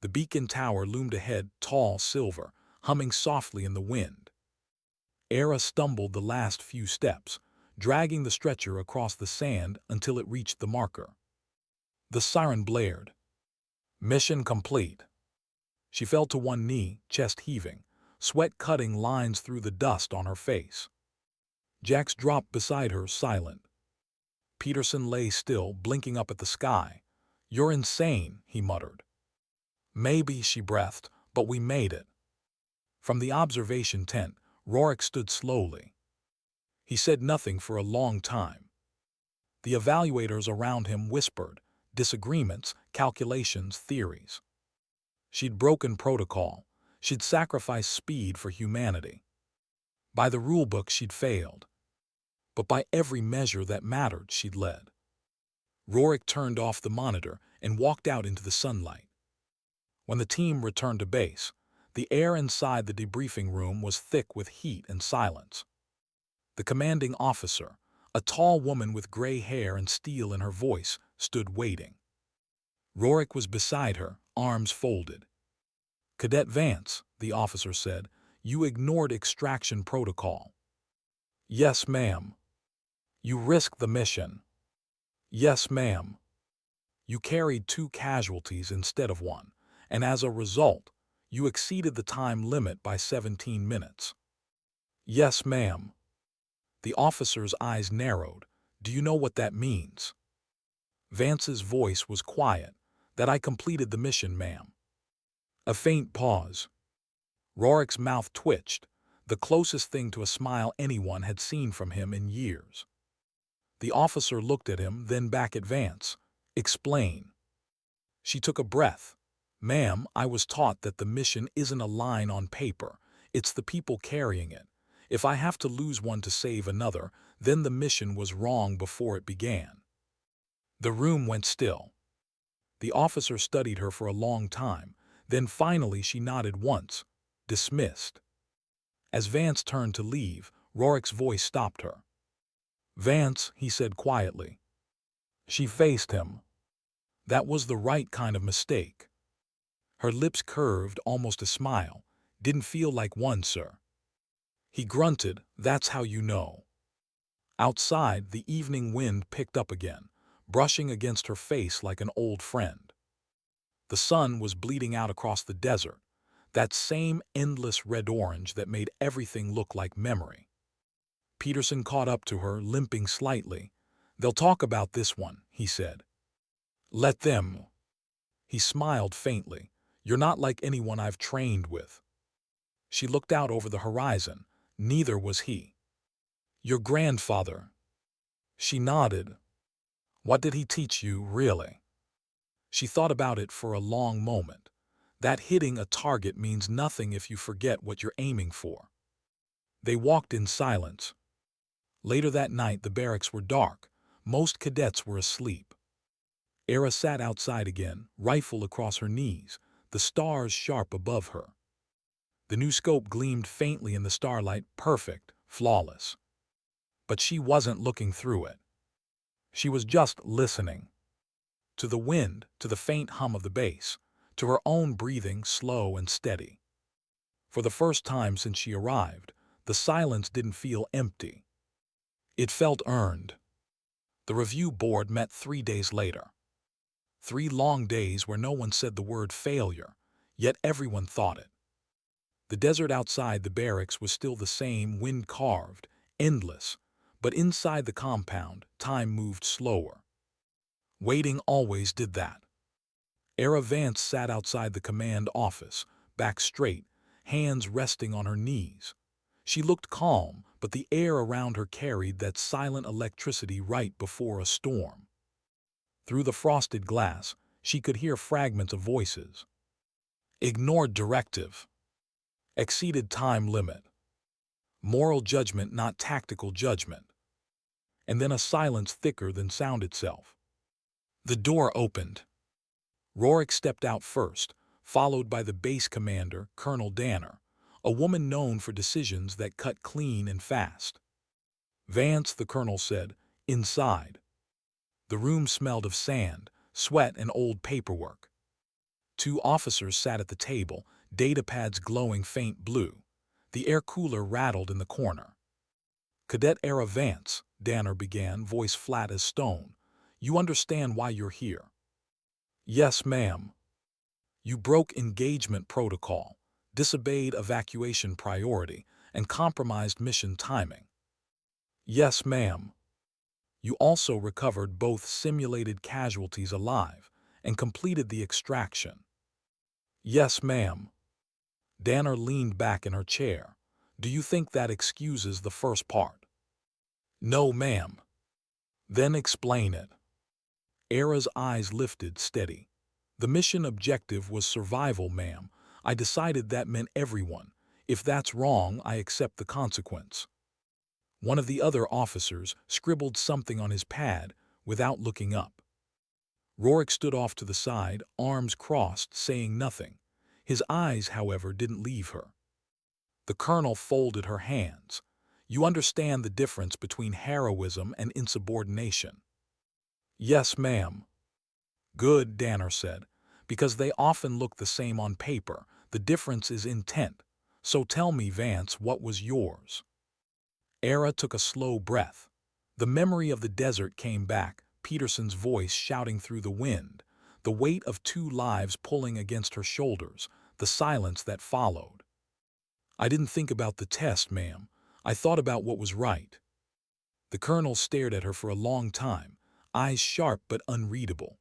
The beacon tower loomed ahead, tall, silver, humming softly in the wind. Era stumbled the last few steps, dragging the stretcher across the sand until it reached the marker. The siren blared. Mission complete. She fell to one knee, chest heaving, sweat cutting lines through the dust on her face. Jax dropped beside her, silent. Peterson lay still, blinking up at the sky. "You're insane," he muttered. "Maybe," she breathed, "but we made it." From the observation tent, Rorik stood slowly. He said nothing for a long time. The evaluators around him whispered, disagreements, calculations, theories. She'd broken protocol. She'd sacrificed speed for humanity. By the rulebook, she'd failed. But by every measure that mattered, she'd led. Rorik turned off the monitor and walked out into the sunlight. When the team returned to base, the air inside the debriefing room was thick with heat and silence. The commanding officer, a tall woman with gray hair and steel in her voice, stood waiting. Rorik was beside her, arms folded. "Cadet Vance," the officer said, "you ignored extraction protocol." "Yes, ma'am." "You risked the mission." "Yes, ma'am." "You carried 2 casualties instead of 1, and as a result, you exceeded the time limit by 17 minutes." "Yes, ma'am." The officer's eyes narrowed. "Do you know what that means?" Vance's voice was quiet. "That I completed the mission, ma'am." A faint pause. Rorik's mouth twitched, the closest thing to a smile anyone had seen from him in years. The officer looked at him, then back at Vance. "Explain." She took a breath. "Ma'am, I was taught that the mission isn't a line on paper. It's the people carrying it. If I have to lose one to save another, then the mission was wrong before it began." The room went still. The officer studied her for a long time, then finally she nodded once, dismissed. As Vance turned to leave, Rorik's voice stopped her. "Vance," he said quietly. She faced him. That was the right kind of mistake. Her lips curved, almost a smile. "Didn't feel like one, sir." He grunted, "That's how you know." Outside, the evening wind picked up again, brushing against her face like an old friend. The sun was bleeding out across the desert, that same endless red-orange that made everything look like memory. Peterson caught up to her, limping slightly. "They'll talk about this one," he said. "Let them." He smiled faintly. "You're not like anyone I've trained with." She looked out over the horizon. Neither was he. "Your grandfather." She nodded. "What did he teach you, really?" She thought about it for a long moment. That hitting a target means nothing if you forget what you're aiming for. They walked in silence. Later that night, the barracks were dark. Most cadets were asleep. Era sat outside again, rifle across her knees, the stars sharp above her. The new scope gleamed faintly in the starlight, perfect, flawless. But she wasn't looking through it. She was just listening. To the wind, to the faint hum of the bass, to her own breathing, slow and steady. For the first time since she arrived, the silence didn't feel empty. It felt earned. The review board met 3 days later. 3 long days where no one said the word failure, yet everyone thought it. The desert outside the barracks was still the same, wind-carved, endless, but inside the compound, time moved slower. Waiting always did that. Era Vance sat outside the command office, back straight, hands resting on her knees. She looked calm, but the air around her carried that silent electricity right before a storm. Through the frosted glass, she could hear fragments of voices. Ignored directive. Exceeded time limit. Moral judgment, not tactical judgment. And then a silence thicker than sound itself. The door opened. Rorik stepped out first, followed by the base commander, Colonel Danner, a woman known for decisions that cut clean and fast. "Vance," the colonel said, "inside." The room smelled of sand, sweat, and old paperwork. Two officers sat at the table, data pads glowing faint blue. The air cooler rattled in the corner. "Cadet Era Vance," Danner began, voice flat as stone. "You understand why you're here?" "Yes, ma'am." "You broke engagement protocol, disobeyed evacuation priority, and compromised mission timing." "Yes, ma'am." "You also recovered both simulated casualties alive and completed the extraction." "Yes, ma'am." Danner leaned back in her chair. "Do you think that excuses the first part?" "No, ma'am." "Then explain it." Era's eyes lifted, steady. "The mission objective was survival, ma'am. I decided that meant everyone. If that's wrong, I accept the consequence." One of the other officers scribbled something on his pad without looking up. Rourke stood off to the side, arms crossed, saying nothing. His eyes, however, didn't leave her. The colonel folded her hands. "You understand the difference between heroism and insubordination?" "Yes, ma'am." "Good," Danner said. "Because they often look the same on paper. The difference is intent. So tell me, Vance, what was yours?" Era took a slow breath. The memory of the desert came back, Peterson's voice shouting through the wind, the weight of two lives pulling against her shoulders, the silence that followed. "I didn't think about the test, ma'am. I thought about what was right." The colonel stared at her for a long time, eyes sharp but unreadable.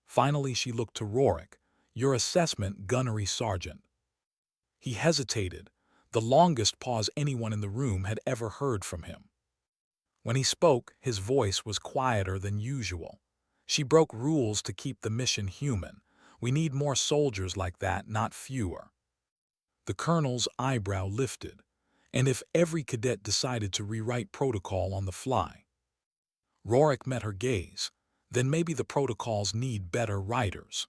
Finally she looked to Rourke. "Your assessment, gunnery sergeant." He hesitated, the longest pause anyone in the room had ever heard from him. When he spoke, his voice was quieter than usual. "She broke rules to keep the mission human. We need more soldiers like that, not fewer." The colonel's eyebrow lifted. "And if every cadet decided to rewrite protocol on the fly?" Rourke met her gaze. "Then maybe the protocols need better writers."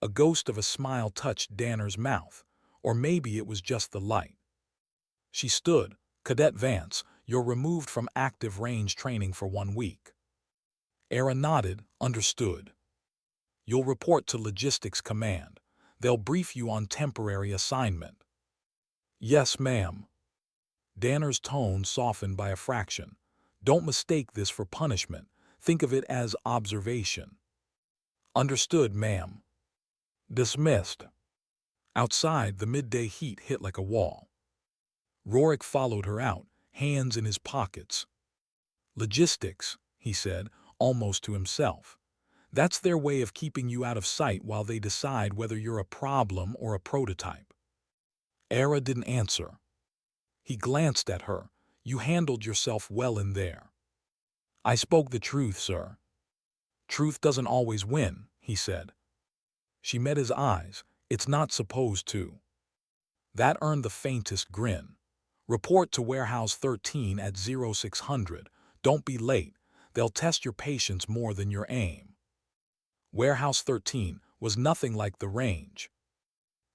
A ghost of a smile touched Danner's mouth, or maybe it was just the light. She stood. "Cadet Vance, you're removed from active range training for 1 week." Era nodded, understood. "You'll report to Logistics Command. They'll brief you on temporary assignment." "Yes, ma'am." Danner's tone softened by a fraction. "Don't mistake this for punishment. Think of it as observation." "Understood, ma'am." Dismissed. Outside, the midday heat hit like a wall. Rourke followed her out, hands in his pockets. "Logistics," he said, almost to himself. "That's their way of keeping you out of sight while they decide whether you're a problem or a prototype." Era didn't answer. He glanced at her. "You handled yourself well in there." "I spoke the truth, sir." "Truth doesn't always win," he said. She met his eyes. "It's not supposed to." That earned the faintest grin. "Report to Warehouse 13 at 0600. Don't be late. They'll test your patience more than your aim." Warehouse 13 was nothing like the range.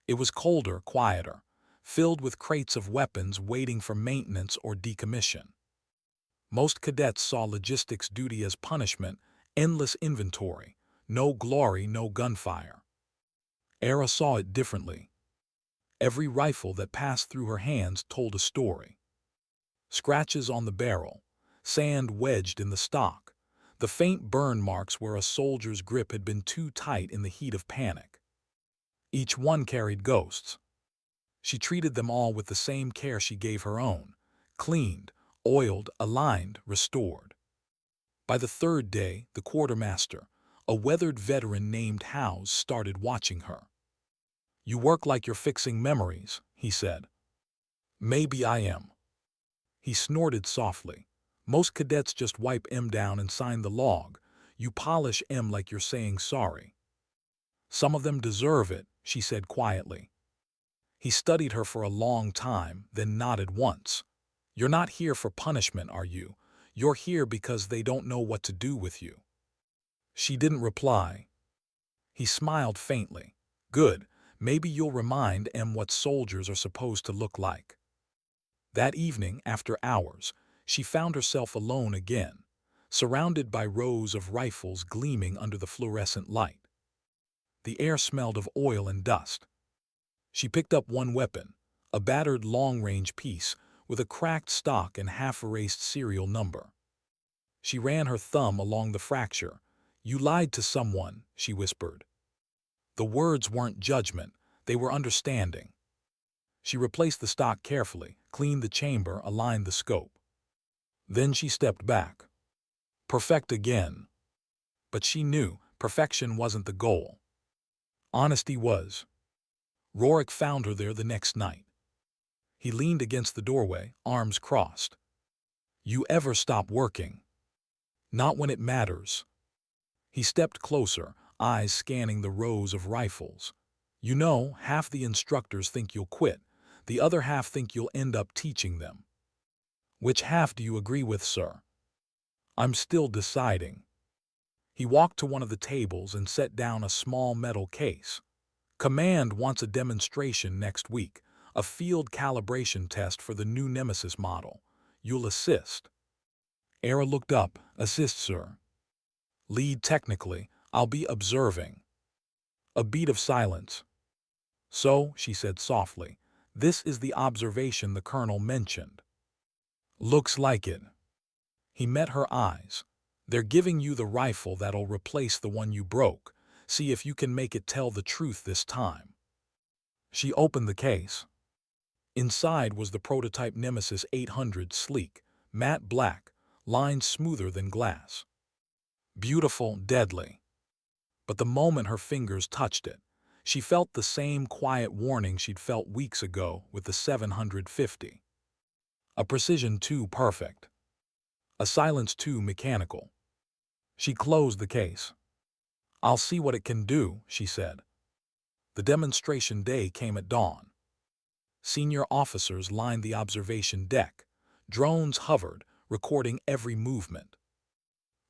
It was colder, quieter, filled with crates of weapons waiting for maintenance or decommission. Most cadets saw logistics duty as punishment, endless inventory, no glory, no gunfire. Era saw it differently. Every rifle that passed through her hands told a story. Scratches on the barrel, sand wedged in the stock, the faint burn marks where a soldier's grip had been too tight in the heat of panic. Each one carried ghosts. She treated them all with the same care she gave her own, cleaned, oiled, aligned, restored. By the third day, the quartermaster, a weathered veteran named Howes, started watching her. "You work like you're fixing memories," he said. "Maybe I am." He snorted softly. "Most cadets just wipe M down and sign the log. You polish M like you're saying sorry." "Some of them deserve it," she said quietly. He studied her for a long time, then nodded once. "You're not here for punishment, are you? You're here because they don't know what to do with you." She didn't reply. He smiled faintly. "Good. Maybe you'll remind M what soldiers are supposed to look like." That evening, after hours, she found herself alone again. surrounded by rows of rifles gleaming under the fluorescent light. The air smelled of oil and dust. She picked up one weapon, a battered long-range piece with a cracked stock and half-erased serial number. She ran her thumb along the fracture. "You lied to someone," she whispered. The words weren't judgment, they were understanding. She replaced the stock carefully, cleaned the chamber, aligned the scope. Then she stepped back. Perfect again. But she knew perfection wasn't the goal. Honesty was. Rorik found her there the next night. He leaned against the doorway, arms crossed. "You ever stop working?" "Not when it matters." He stepped closer, eyes scanning the rows of rifles. "You know, half the instructors think you'll quit. The other half think you'll end up teaching them." "Which half do you agree with, sir?" "I'm still deciding." He walked to one of the tables and set down a small metal case. "Command wants a demonstration next week, a field calibration test for the new Nemesis model. You'll assist." Era looked up. "Assist, sir." "Lead technically. I'll be observing." A beat of silence. "So," she said softly, "this is the observation the colonel mentioned." "Looks like it." He met her eyes. "They're giving you the rifle that'll replace the one you broke. See if you can make it tell the truth this time." She opened the case. Inside was the prototype Nemesis 800, sleek, matte black, lines smoother than glass. Beautiful, deadly. But the moment her fingers touched it, she felt the same quiet warning she'd felt weeks ago with the 750. A precision too perfect. A silence too mechanical. She closed the case. "I'll see what it can do," she said. The demonstration day came at dawn. Senior officers lined the observation deck. Drones hovered, recording every movement.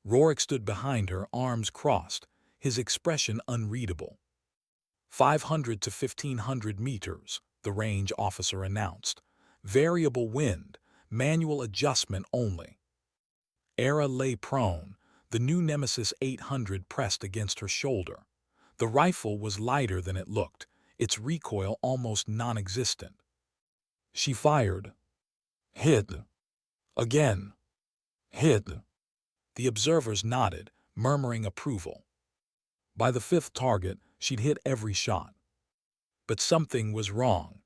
Rorik stood behind her, arms crossed, his expression unreadable. 500 to 1,500 meters, the range officer announced. Variable wind, manual adjustment only. Era lay prone, the new Nemesis 800 pressed against her shoulder. The rifle was lighter than it looked, its recoil almost non-existent. She fired. Hit. Again. Hit. The observers nodded, murmuring approval. By the fifth target, she'd hit every shot. But something was wrong.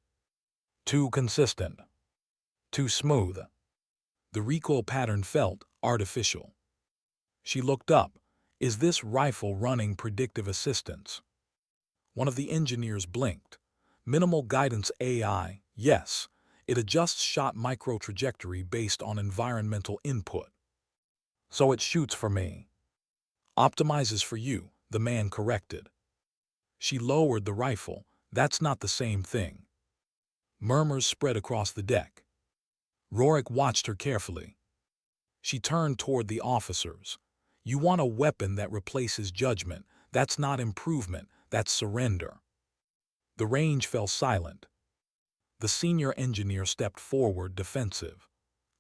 Too consistent. Too smooth. The recoil pattern felt artificial. She looked up. "Is this rifle running predictive assistance?" One of the engineers blinked. "Minimal guidance AI, yes. It adjusts shot micro-trajectory based on environmental input." "So it shoots for me." "Optimizes for you," the man corrected. She lowered the rifle. "That's not the same thing." Murmurs spread across the deck. Rorik watched her carefully. She turned toward the officers. "You want a weapon that replaces judgment. That's not improvement, that's surrender." The range fell silent. The senior engineer stepped forward, defensive.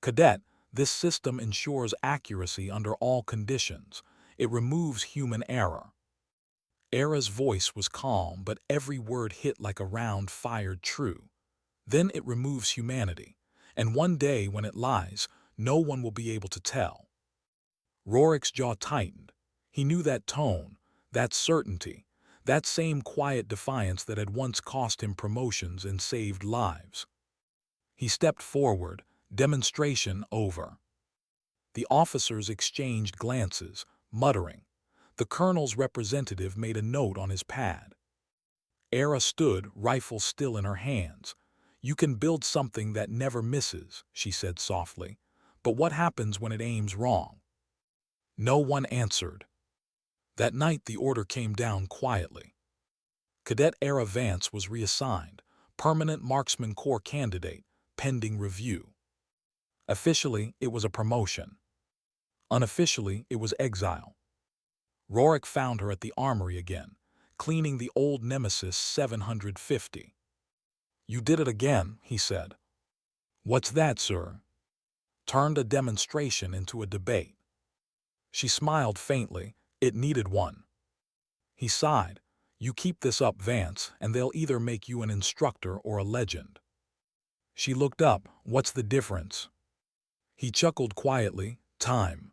"Cadet, this system ensures accuracy under all conditions. It removes human error." Era's voice was calm, but every word hit like a round fired true. "Then it removes humanity, and one day when it lies, no one will be able to tell." Rorik's jaw tightened. He knew that tone, that certainty, that same quiet defiance that had once cost him promotions and saved lives. He stepped forward, demonstration over. The officers exchanged glances, muttering. The colonel's representative made a note on his pad. Era stood, rifle still in her hands. "You can build something that never misses," she said softly. "But what happens when it aims wrong?" No one answered. That night the order came down quietly. Cadet Era Vance was reassigned, permanent Marksman Corps candidate, pending review. Officially, it was a promotion. Unofficially, it was exile. Rorik found her at the armory again, cleaning the old Nemesis 750. "You did it again," he said. "What's that, sir?" Turned a demonstration into a debate. She smiled faintly. It needed one. He sighed. You keep this up, Vance, and they'll either make you an instructor or a legend. She looked up. What's the difference? He chuckled quietly. Time.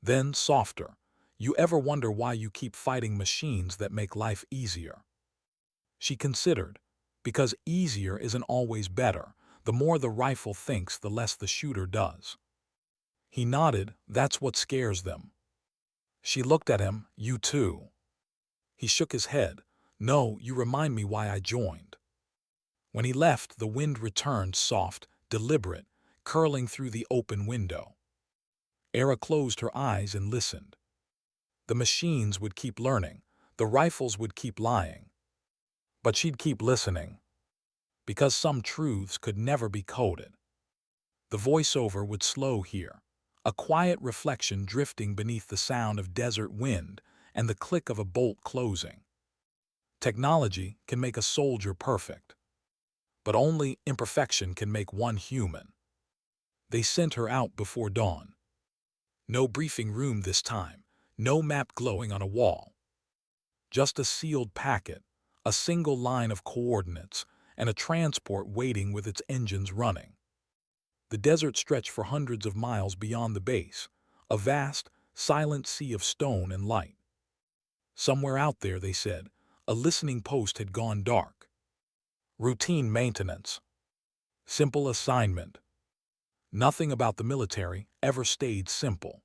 Then, softer. You ever wonder why you keep fighting machines that make life easier? She considered. Because easier isn't always better. The more the rifle thinks, the less the shooter does. He nodded. That's what scares them. She looked at him. You too. He shook his head. No, you remind me why I joined. When he left, the wind returned, soft, deliberate, curling through the open window. Era closed her eyes and listened. The machines would keep learning. The rifles would keep lying. But she'd keep listening. Because some truths could never be coded. The voiceover would slow here. A quiet reflection drifting beneath the sound of desert wind and the click of a bolt closing. Technology can make a soldier perfect. But only imperfection can make one human. They sent her out before dawn. No briefing room this time, no map glowing on a wall. Just a sealed packet, a single line of coordinates, and a transport waiting with its engines running. The desert stretched for hundreds of miles beyond the base, a vast, silent sea of stone and light. Somewhere out there, they said, a listening post had gone dark. Routine maintenance. Simple assignment. Nothing about the military ever stayed simple.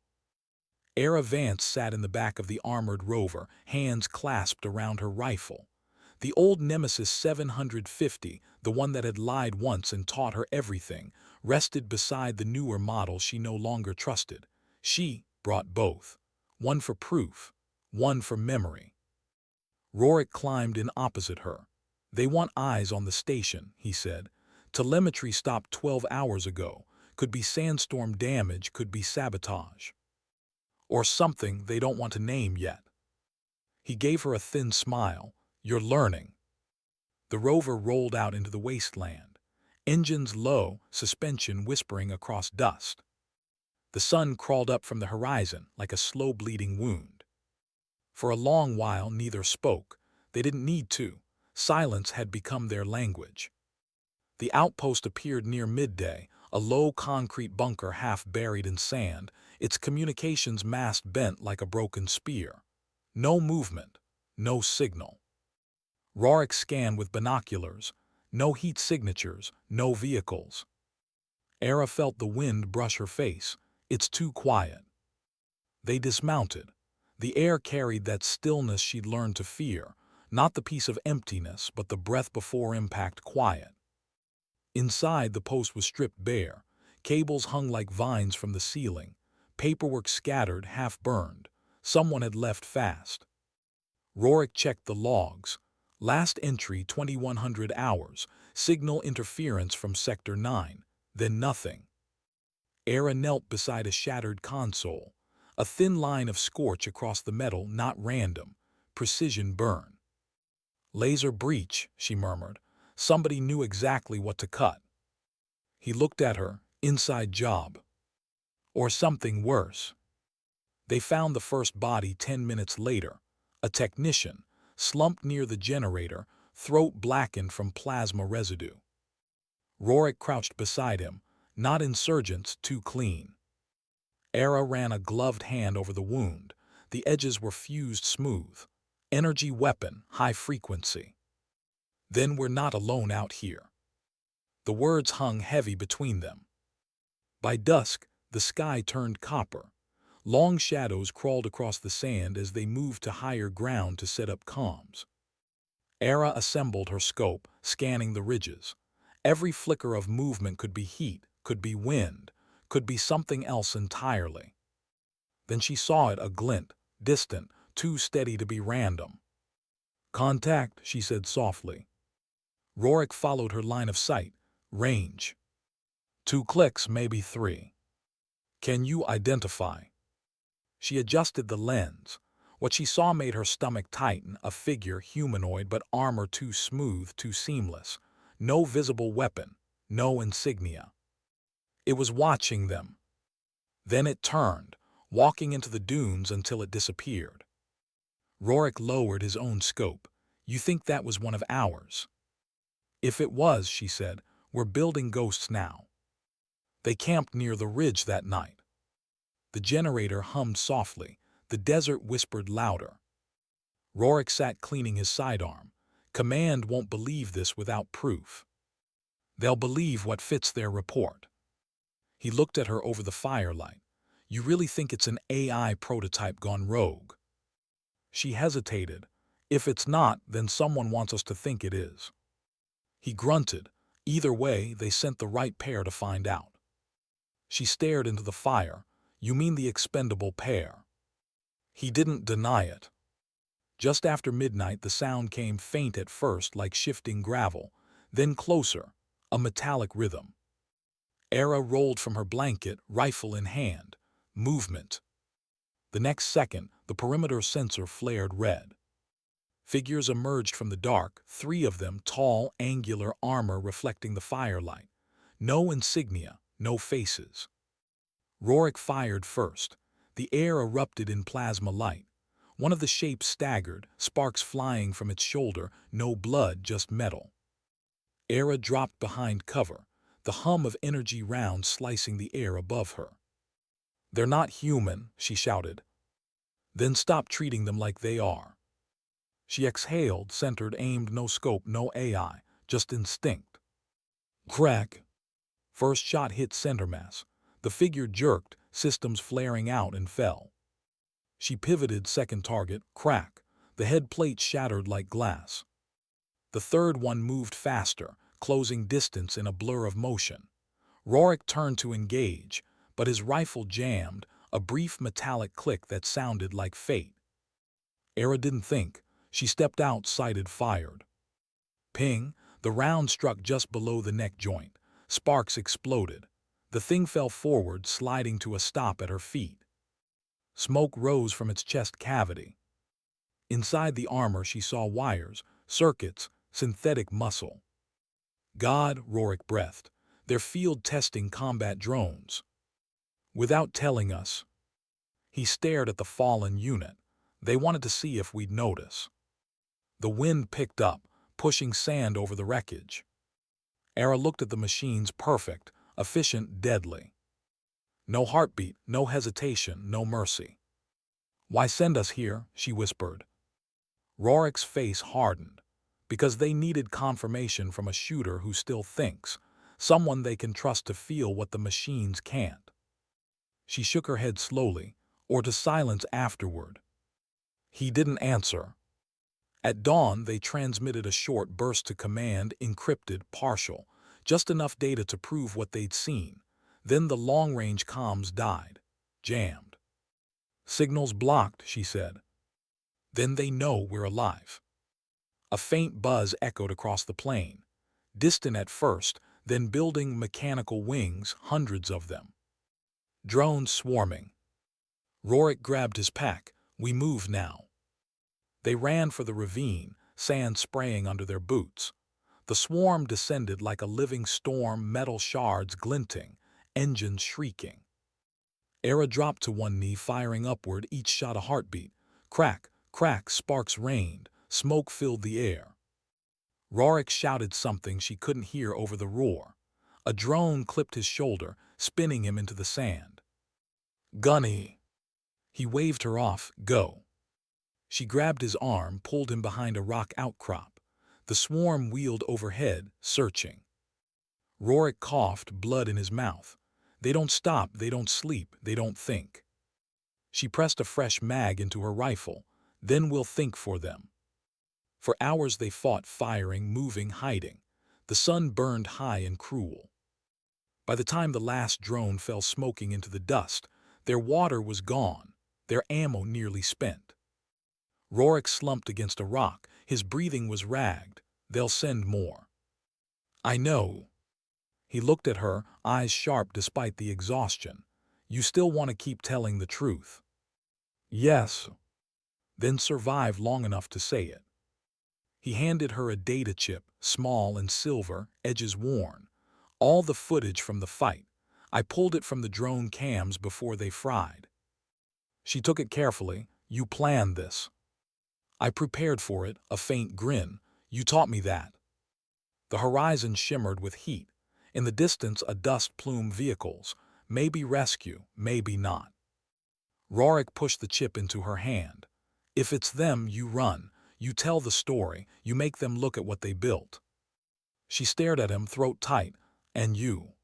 Era Vance sat in the back of the armored rover, hands clasped around her rifle. The old Nemesis 750, the one that had lied once and taught her everything, rested beside the newer model she no longer trusted. She brought both. One for proof, one for memory. Rorik climbed in opposite her. They want eyes on the station, he said. Telemetry stopped 12 hours ago. Could be sandstorm damage, could be sabotage. Or something they don't want to name yet. He gave her a thin smile. You're learning. The rover rolled out into the wasteland. Engines low, suspension whispering across dust. The sun crawled up from the horizon like a slow-bleeding wound. For a long while neither spoke. They didn't need to. Silence had become their language. The outpost appeared near midday, a low concrete bunker half buried in sand, its communications mast bent like a broken spear. No movement, no signal. Rorik scanned with binoculars. No heat signatures, no vehicles. Era felt the wind brush her face. It's too quiet. They dismounted. The air carried that stillness she'd learned to fear, not the peace of emptiness, but the breath before impact quiet. Inside, the post was stripped bare. Cables hung like vines from the ceiling. Paperwork scattered, half-burned. Someone had left fast. Rorik checked the logs. Last entry 2100 hours. Signal interference from Sector 9. Then nothing. Era knelt beside a shattered console. A thin line of scorch across the metal, not random. Precision burn. Laser breach, she murmured. Somebody knew exactly what to cut. He looked at her. Inside job. Or something worse. They found the first body 10 minutes later. A technician, slumped near the generator, throat blackened from plasma residue. Rorik crouched beside him. Not insurgents, too clean. Era ran a gloved hand over the wound. The edges were fused smooth. Energy weapon, high frequency. Then we're not alone out here. The words hung heavy between them. By dusk, the sky turned copper. Long shadows crawled across the sand as they moved to higher ground to set up comms. Era assembled her scope, scanning the ridges. Every flicker of movement could be heat, could be wind, could be something else entirely. Then she saw it, a glint, distant, too steady to be random. Contact, she said softly. Rorik followed her line of sight. Range. 2 clicks, maybe 3. Can you identify? She adjusted the lens. What she saw made her stomach tighten, a figure, humanoid, but armor too smooth, too seamless. No visible weapon, no insignia. It was watching them. Then it turned. walking into the dunes until it disappeared. Rorik lowered his own scope. You think that was one of ours? If it was, she said, we're building ghosts now. They camped near the ridge that night. The generator hummed softly. The desert whispered louder. Rorik sat cleaning his sidearm. Command won't believe this without proof. They'll believe what fits their report. He looked at her over the firelight. You really think it's an AI prototype gone rogue? She hesitated. If it's not, then someone wants us to think it is. He grunted. Either way, they sent the right pair to find out. She stared into the fire. You mean the expendable pair? He didn't deny it. Just after midnight, the sound came faint at first like shifting gravel, then closer, a metallic rhythm. Era rolled from her blanket, rifle in hand. Movement. The next second, the perimeter sensor flared red. Figures emerged from the dark, 3 of them, tall, angular, armor reflecting the firelight. No insignia, no faces. Rorik fired first. The air erupted in plasma light. One of the shapes staggered, sparks flying from its shoulder, no blood, just metal. Era dropped behind cover, the hum of energy rounds slicing the air above her. They're not human, she shouted. Then stop treating them like they are. She exhaled, centered, aimed, no scope, no AI, just instinct. Crack. First shot hit center mass. The figure jerked, systems flaring out, and fell. She pivoted, second target, crack. The head plate shattered like glass. The third one moved faster, closing distance in a blur of motion. Rorik turned to engage, but his rifle jammed, a brief metallic click that sounded like fate. Era didn't think. She stepped out, sighted, fired. Ping! The round struck just below the neck joint. Sparks exploded. The thing fell forward, sliding to a stop at her feet. Smoke rose from its chest cavity. Inside the armor she saw wires, circuits, synthetic muscle. God, Rorik breathed. They're field-testing combat drones. Without telling us. He stared at the fallen unit. They wanted to see if we'd notice. The wind picked up, pushing sand over the wreckage. Era looked at the machines, perfect, efficient, deadly. No heartbeat, no hesitation, no mercy. Why send us here? She whispered. Rorik's face hardened. Because they needed confirmation from a shooter who still thinks, someone they can trust to feel what the machines can't. She shook her head slowly, or to silence afterward. He didn't answer. At dawn, they transmitted a short burst to command, encrypted, partial, just enough data to prove what they'd seen. Then the long-range comms died, jammed. Signals blocked, she said. Then they know we're alive. A faint buzz echoed across the plain, distant at first, then building mechanical wings, hundreds of them. Drones swarming. Rorik grabbed his pack. We move now. They ran for the ravine, sand spraying under their boots. The swarm descended like a living storm, metal shards glinting, engines shrieking. Era dropped to one knee, firing upward, each shot a heartbeat. Crack, crack, sparks rained, smoke filled the air. Rorik shouted something she couldn't hear over the roar. A drone clipped his shoulder, spinning him into the sand. Gunny! He waved her off. Go. She grabbed his arm, pulled him behind a rock outcrop. The swarm wheeled overhead, searching. Rorik coughed, blood in his mouth. They don't stop, they don't sleep, they don't think. She pressed a fresh mag into her rifle. Then we'll think for them. For hours they fought, firing, moving, hiding. The sun burned high and cruel. By the time the last drone fell smoking into the dust, their water was gone, their ammo nearly spent. Rorik slumped against a rock. His breathing was ragged. They'll send more. I know. He looked at her, eyes sharp despite the exhaustion. You still want to keep telling the truth? Yes. Then survive long enough to say it. He handed her a data chip, small and silver, edges worn. All the footage from the fight. I pulled it from the drone cams before they fried. She took it carefully. You planned this. I prepared for it, a faint grin. You taught me that. The horizon shimmered with heat. In the distance, a dust plume vehicles. Maybe rescue, maybe not. Rorik pushed the chip into her hand. If it's them, you run. You tell the story. You make them look at what they built. She stared at him, throat tight. And you?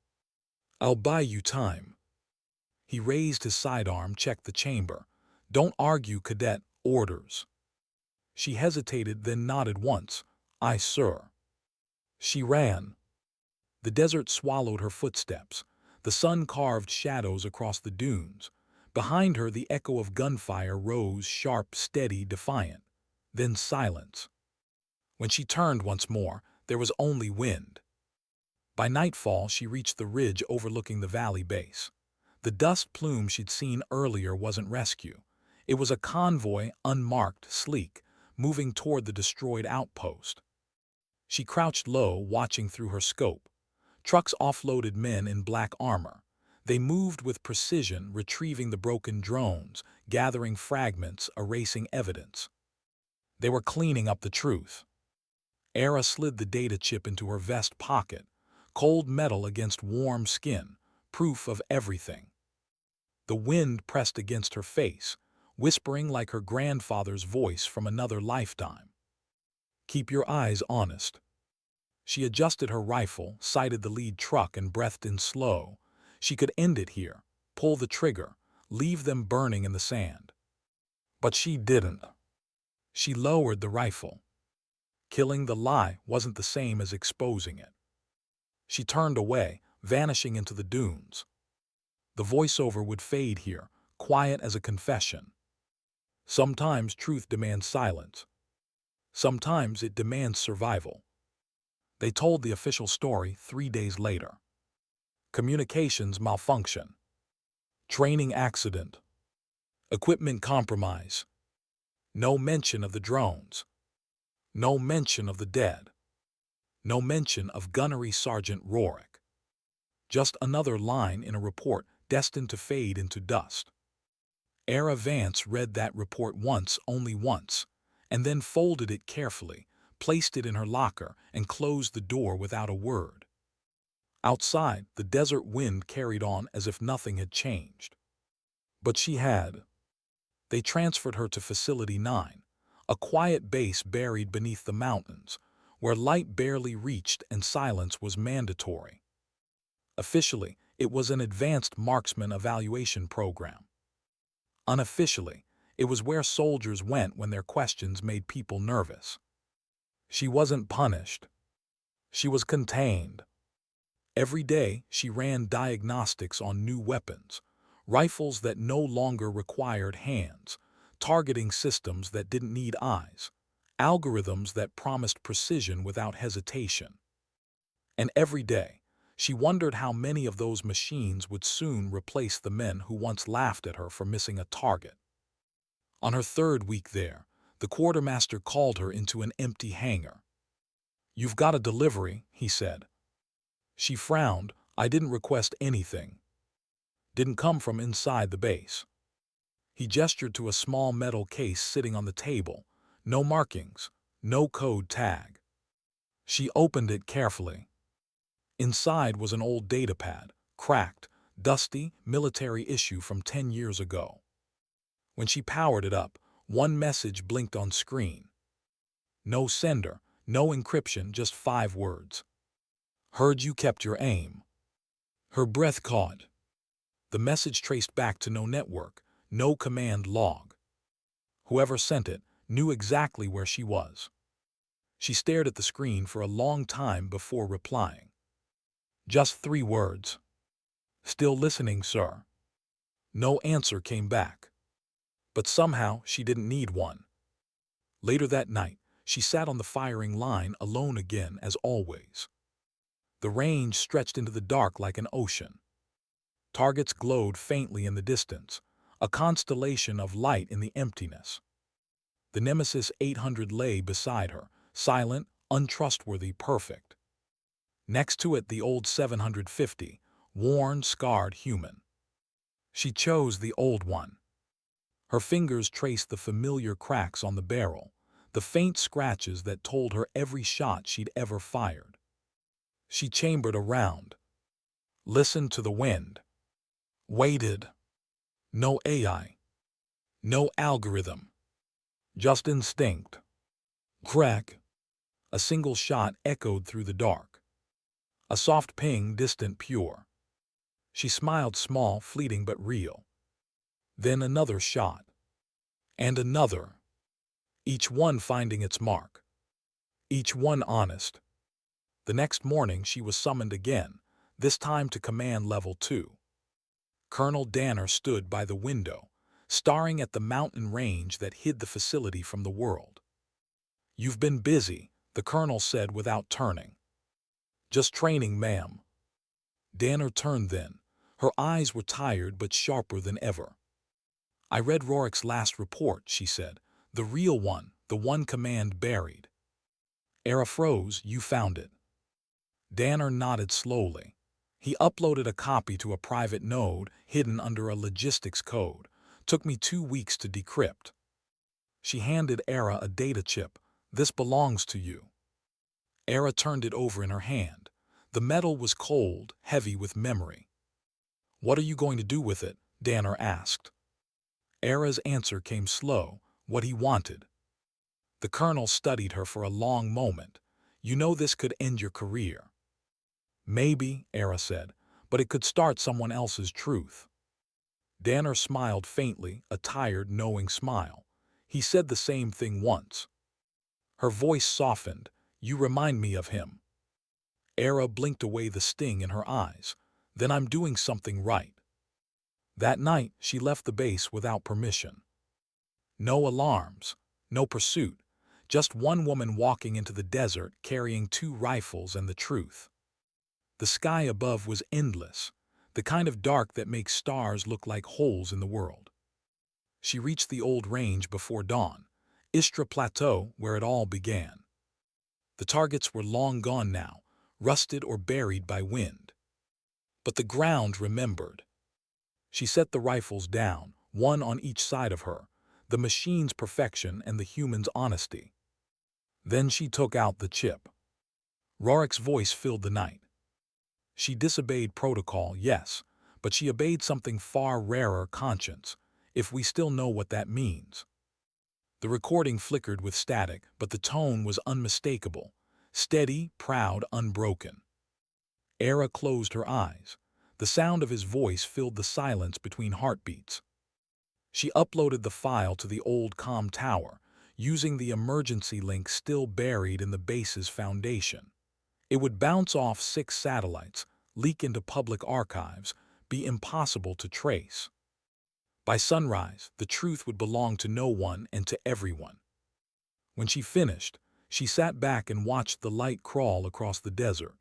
I'll buy you time. He raised his sidearm, checked the chamber. Don't argue, cadet. Orders. She hesitated, then nodded once. Aye, sir. She ran. The desert swallowed her footsteps. The sun carved shadows across the dunes. Behind her, the echo of gunfire rose, sharp, steady, defiant. Then silence. When she turned once more, there was only wind. By nightfall, she reached the ridge overlooking the valley base. The dust plume she'd seen earlier wasn't rescue. It was a convoy, unmarked, sleek, moving toward the destroyed outpost. She crouched low, watching through her scope. Trucks offloaded men in black armor. They moved with precision, retrieving the broken drones, gathering fragments, erasing evidence. They were cleaning up the truth. Era slid the data chip into her vest pocket. Cold metal against warm skin, proof of everything. The wind pressed against her face, whispering like her grandfather's voice from another lifetime. Keep your eyes honest. She adjusted her rifle, sighted the lead truck, and breathed in slow. She could end it here, pull the trigger, leave them burning in the sand. But she didn't. She lowered the rifle. Killing the lie wasn't the same as exposing it. She turned away, vanishing into the dunes. The voiceover would fade here, quiet as a confession. Sometimes truth demands silence. Sometimes it demands survival. They told the official story 3 days later. Communications malfunction. Training accident. Equipment compromise. No mention of the drones. No mention of the dead. No mention of Gunnery Sergeant Rorik. Just another line in a report destined to fade into dust. Era Vance read that report once, only once, and then folded it carefully, placed it in her locker, and closed the door without a word. Outside, the desert wind carried on as if nothing had changed. But she had. They transferred her to Facility 9, a quiet base buried beneath the mountains, where light barely reached and silence was mandatory. Officially, it was an advanced marksman evaluation program. Unofficially, it was where soldiers went when their questions made people nervous. She wasn't punished. She was contained. Every day, she ran diagnostics on new weapons, rifles that no longer required hands, targeting systems that didn't need eyes, algorithms that promised precision without hesitation. And every day, she wondered how many of those machines would soon replace the men who once laughed at her for missing a target. On her 3rd week there, the quartermaster called her into an empty hangar. "You've got a delivery," he said. She frowned. "I didn't request anything. Didn't come from inside the base." He gestured to a small metal case sitting on the table. No markings, no code tag. She opened it carefully. Inside was an old datapad, cracked, dusty, military issue from 10 years ago. When she powered it up, one message blinked on screen. No sender, no encryption, just 5 words. "Heard you kept your aim." Her breath caught. The message traced back to no network, no command log. Whoever sent it knew exactly where she was. She stared at the screen for a long time before replying. Just 3 words. "Still listening, sir." No answer came back. But somehow she didn't need one. Later that night, she sat on the firing line alone again as always. The range stretched into the dark like an ocean. Targets glowed faintly in the distance, a constellation of light in the emptiness. The Nemesis 800 lay beside her, silent, untrustworthy, perfect. Next to it the old 750, worn, scarred, human. She chose the old one. Her fingers traced the familiar cracks on the barrel, the faint scratches that told her every shot she'd ever fired. She chambered a round, listened to the wind, waited. No AI, no algorithm, just instinct. Crack! A single shot echoed through the dark. A soft ping, distant, pure. She smiled, small, fleeting, but real. Then another shot. And another. Each one finding its mark. Each one honest. The next morning she was summoned again, this time to Command Level 2. Colonel Danner stood by the window, staring at the mountain range that hid the facility from the world. "You've been busy," the colonel said without turning. "Just training, ma'am." Danner turned then. Her eyes were tired but sharper than ever. "I read Rorick's last report," she said. "The real one, the one Command buried." Era froze. "You found it?" Danner nodded slowly. "He uploaded a copy to a private node hidden under a logistics code. Took me 2 weeks to decrypt." She handed Era a data chip. "This belongs to you." Era turned it over in her hand. The metal was cold, heavy with memory. "What are you going to do with it?" Danner asked. Era's answer came slow, what he wanted. The colonel studied her for a long moment. "You know this could end your career." "Maybe," Era said, "but it could start someone else's truth." Danner smiled faintly, a tired, knowing smile. "He said the same thing once." Her voice softened. "You remind me of him." Era blinked away the sting in her eyes. "Then I'm doing something right." That night, she left the base without permission. No alarms, no pursuit, just one woman walking into the desert carrying 2 rifles and the truth. The sky above was endless, the kind of dark that makes stars look like holes in the world. She reached the old range before dawn, Istra Plateau, where it all began. The targets were long gone now, rusted or buried by wind. But the ground remembered. She set the rifles down, one on each side of her, the machine's perfection and the human's honesty. Then she took out the chip. Rorick's voice filled the night. She disobeyed protocol, yes, but she obeyed something far rarer, conscience, if we still know what that means. The recording flickered with static, but the tone was unmistakable, steady, proud, unbroken. Era closed her eyes. The sound of his voice filled the silence between heartbeats. She uploaded the file to the old comm tower, using the emergency link still buried in the base's foundation. It would bounce off 6 satellites, leak into public archives, be impossible to trace. By sunrise, the truth would belong to no one and to everyone. When she finished, she sat back and watched the light crawl across the desert.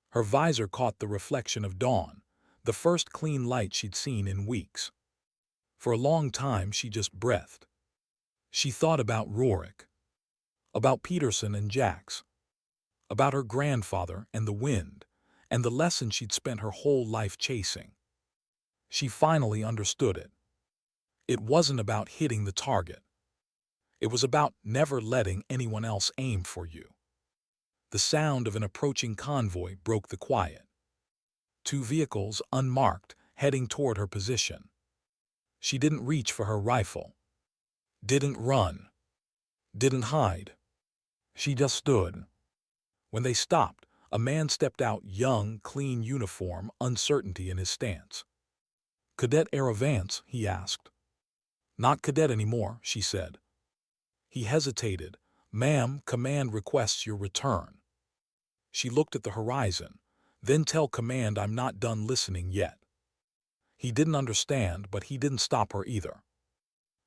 Her visor caught the reflection of dawn, the first clean light she'd seen in weeks. For a long time she just breathed. She thought about Rorick, about Peterson and Jax, about her grandfather and the wind, and the lesson she'd spent her whole life chasing. She finally understood it. It wasn't about hitting the target. It was about never letting anyone else aim for you. The sound of an approaching convoy broke the quiet. 2 vehicles, unmarked, heading toward her position. She didn't reach for her rifle. Didn't run. Didn't hide. She just stood. When they stopped, a man stepped out, young, clean uniform, uncertainty in his stance. "Cadet Era Vance?" he asked. "Not cadet anymore," she said. He hesitated. "Ma'am, command requests your return." She looked at the horizon. "Then tell command I'm not done listening yet." He didn't understand, but he didn't stop her either.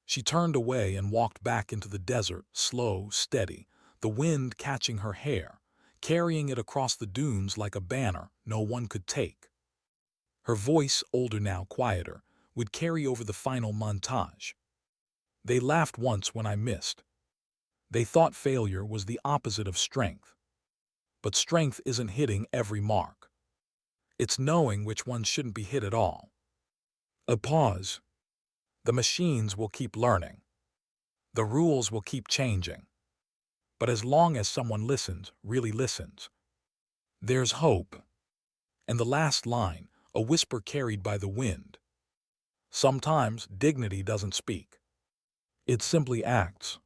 She turned away and walked back into the desert, slow, steady, the wind catching her hair, carrying it across the dunes like a banner no one could take. Her voice, older now, quieter, would carry over the final montage. "They laughed once when I missed. They thought failure was the opposite of strength. But strength isn't hitting every mark. It's knowing which ones shouldn't be hit at all." A pause. The machines will keep learning. The rules will keep changing. But as long as someone listens, really listens, there's hope. And the last line, a whisper carried by the wind. Sometimes dignity doesn't speak. It simply acts.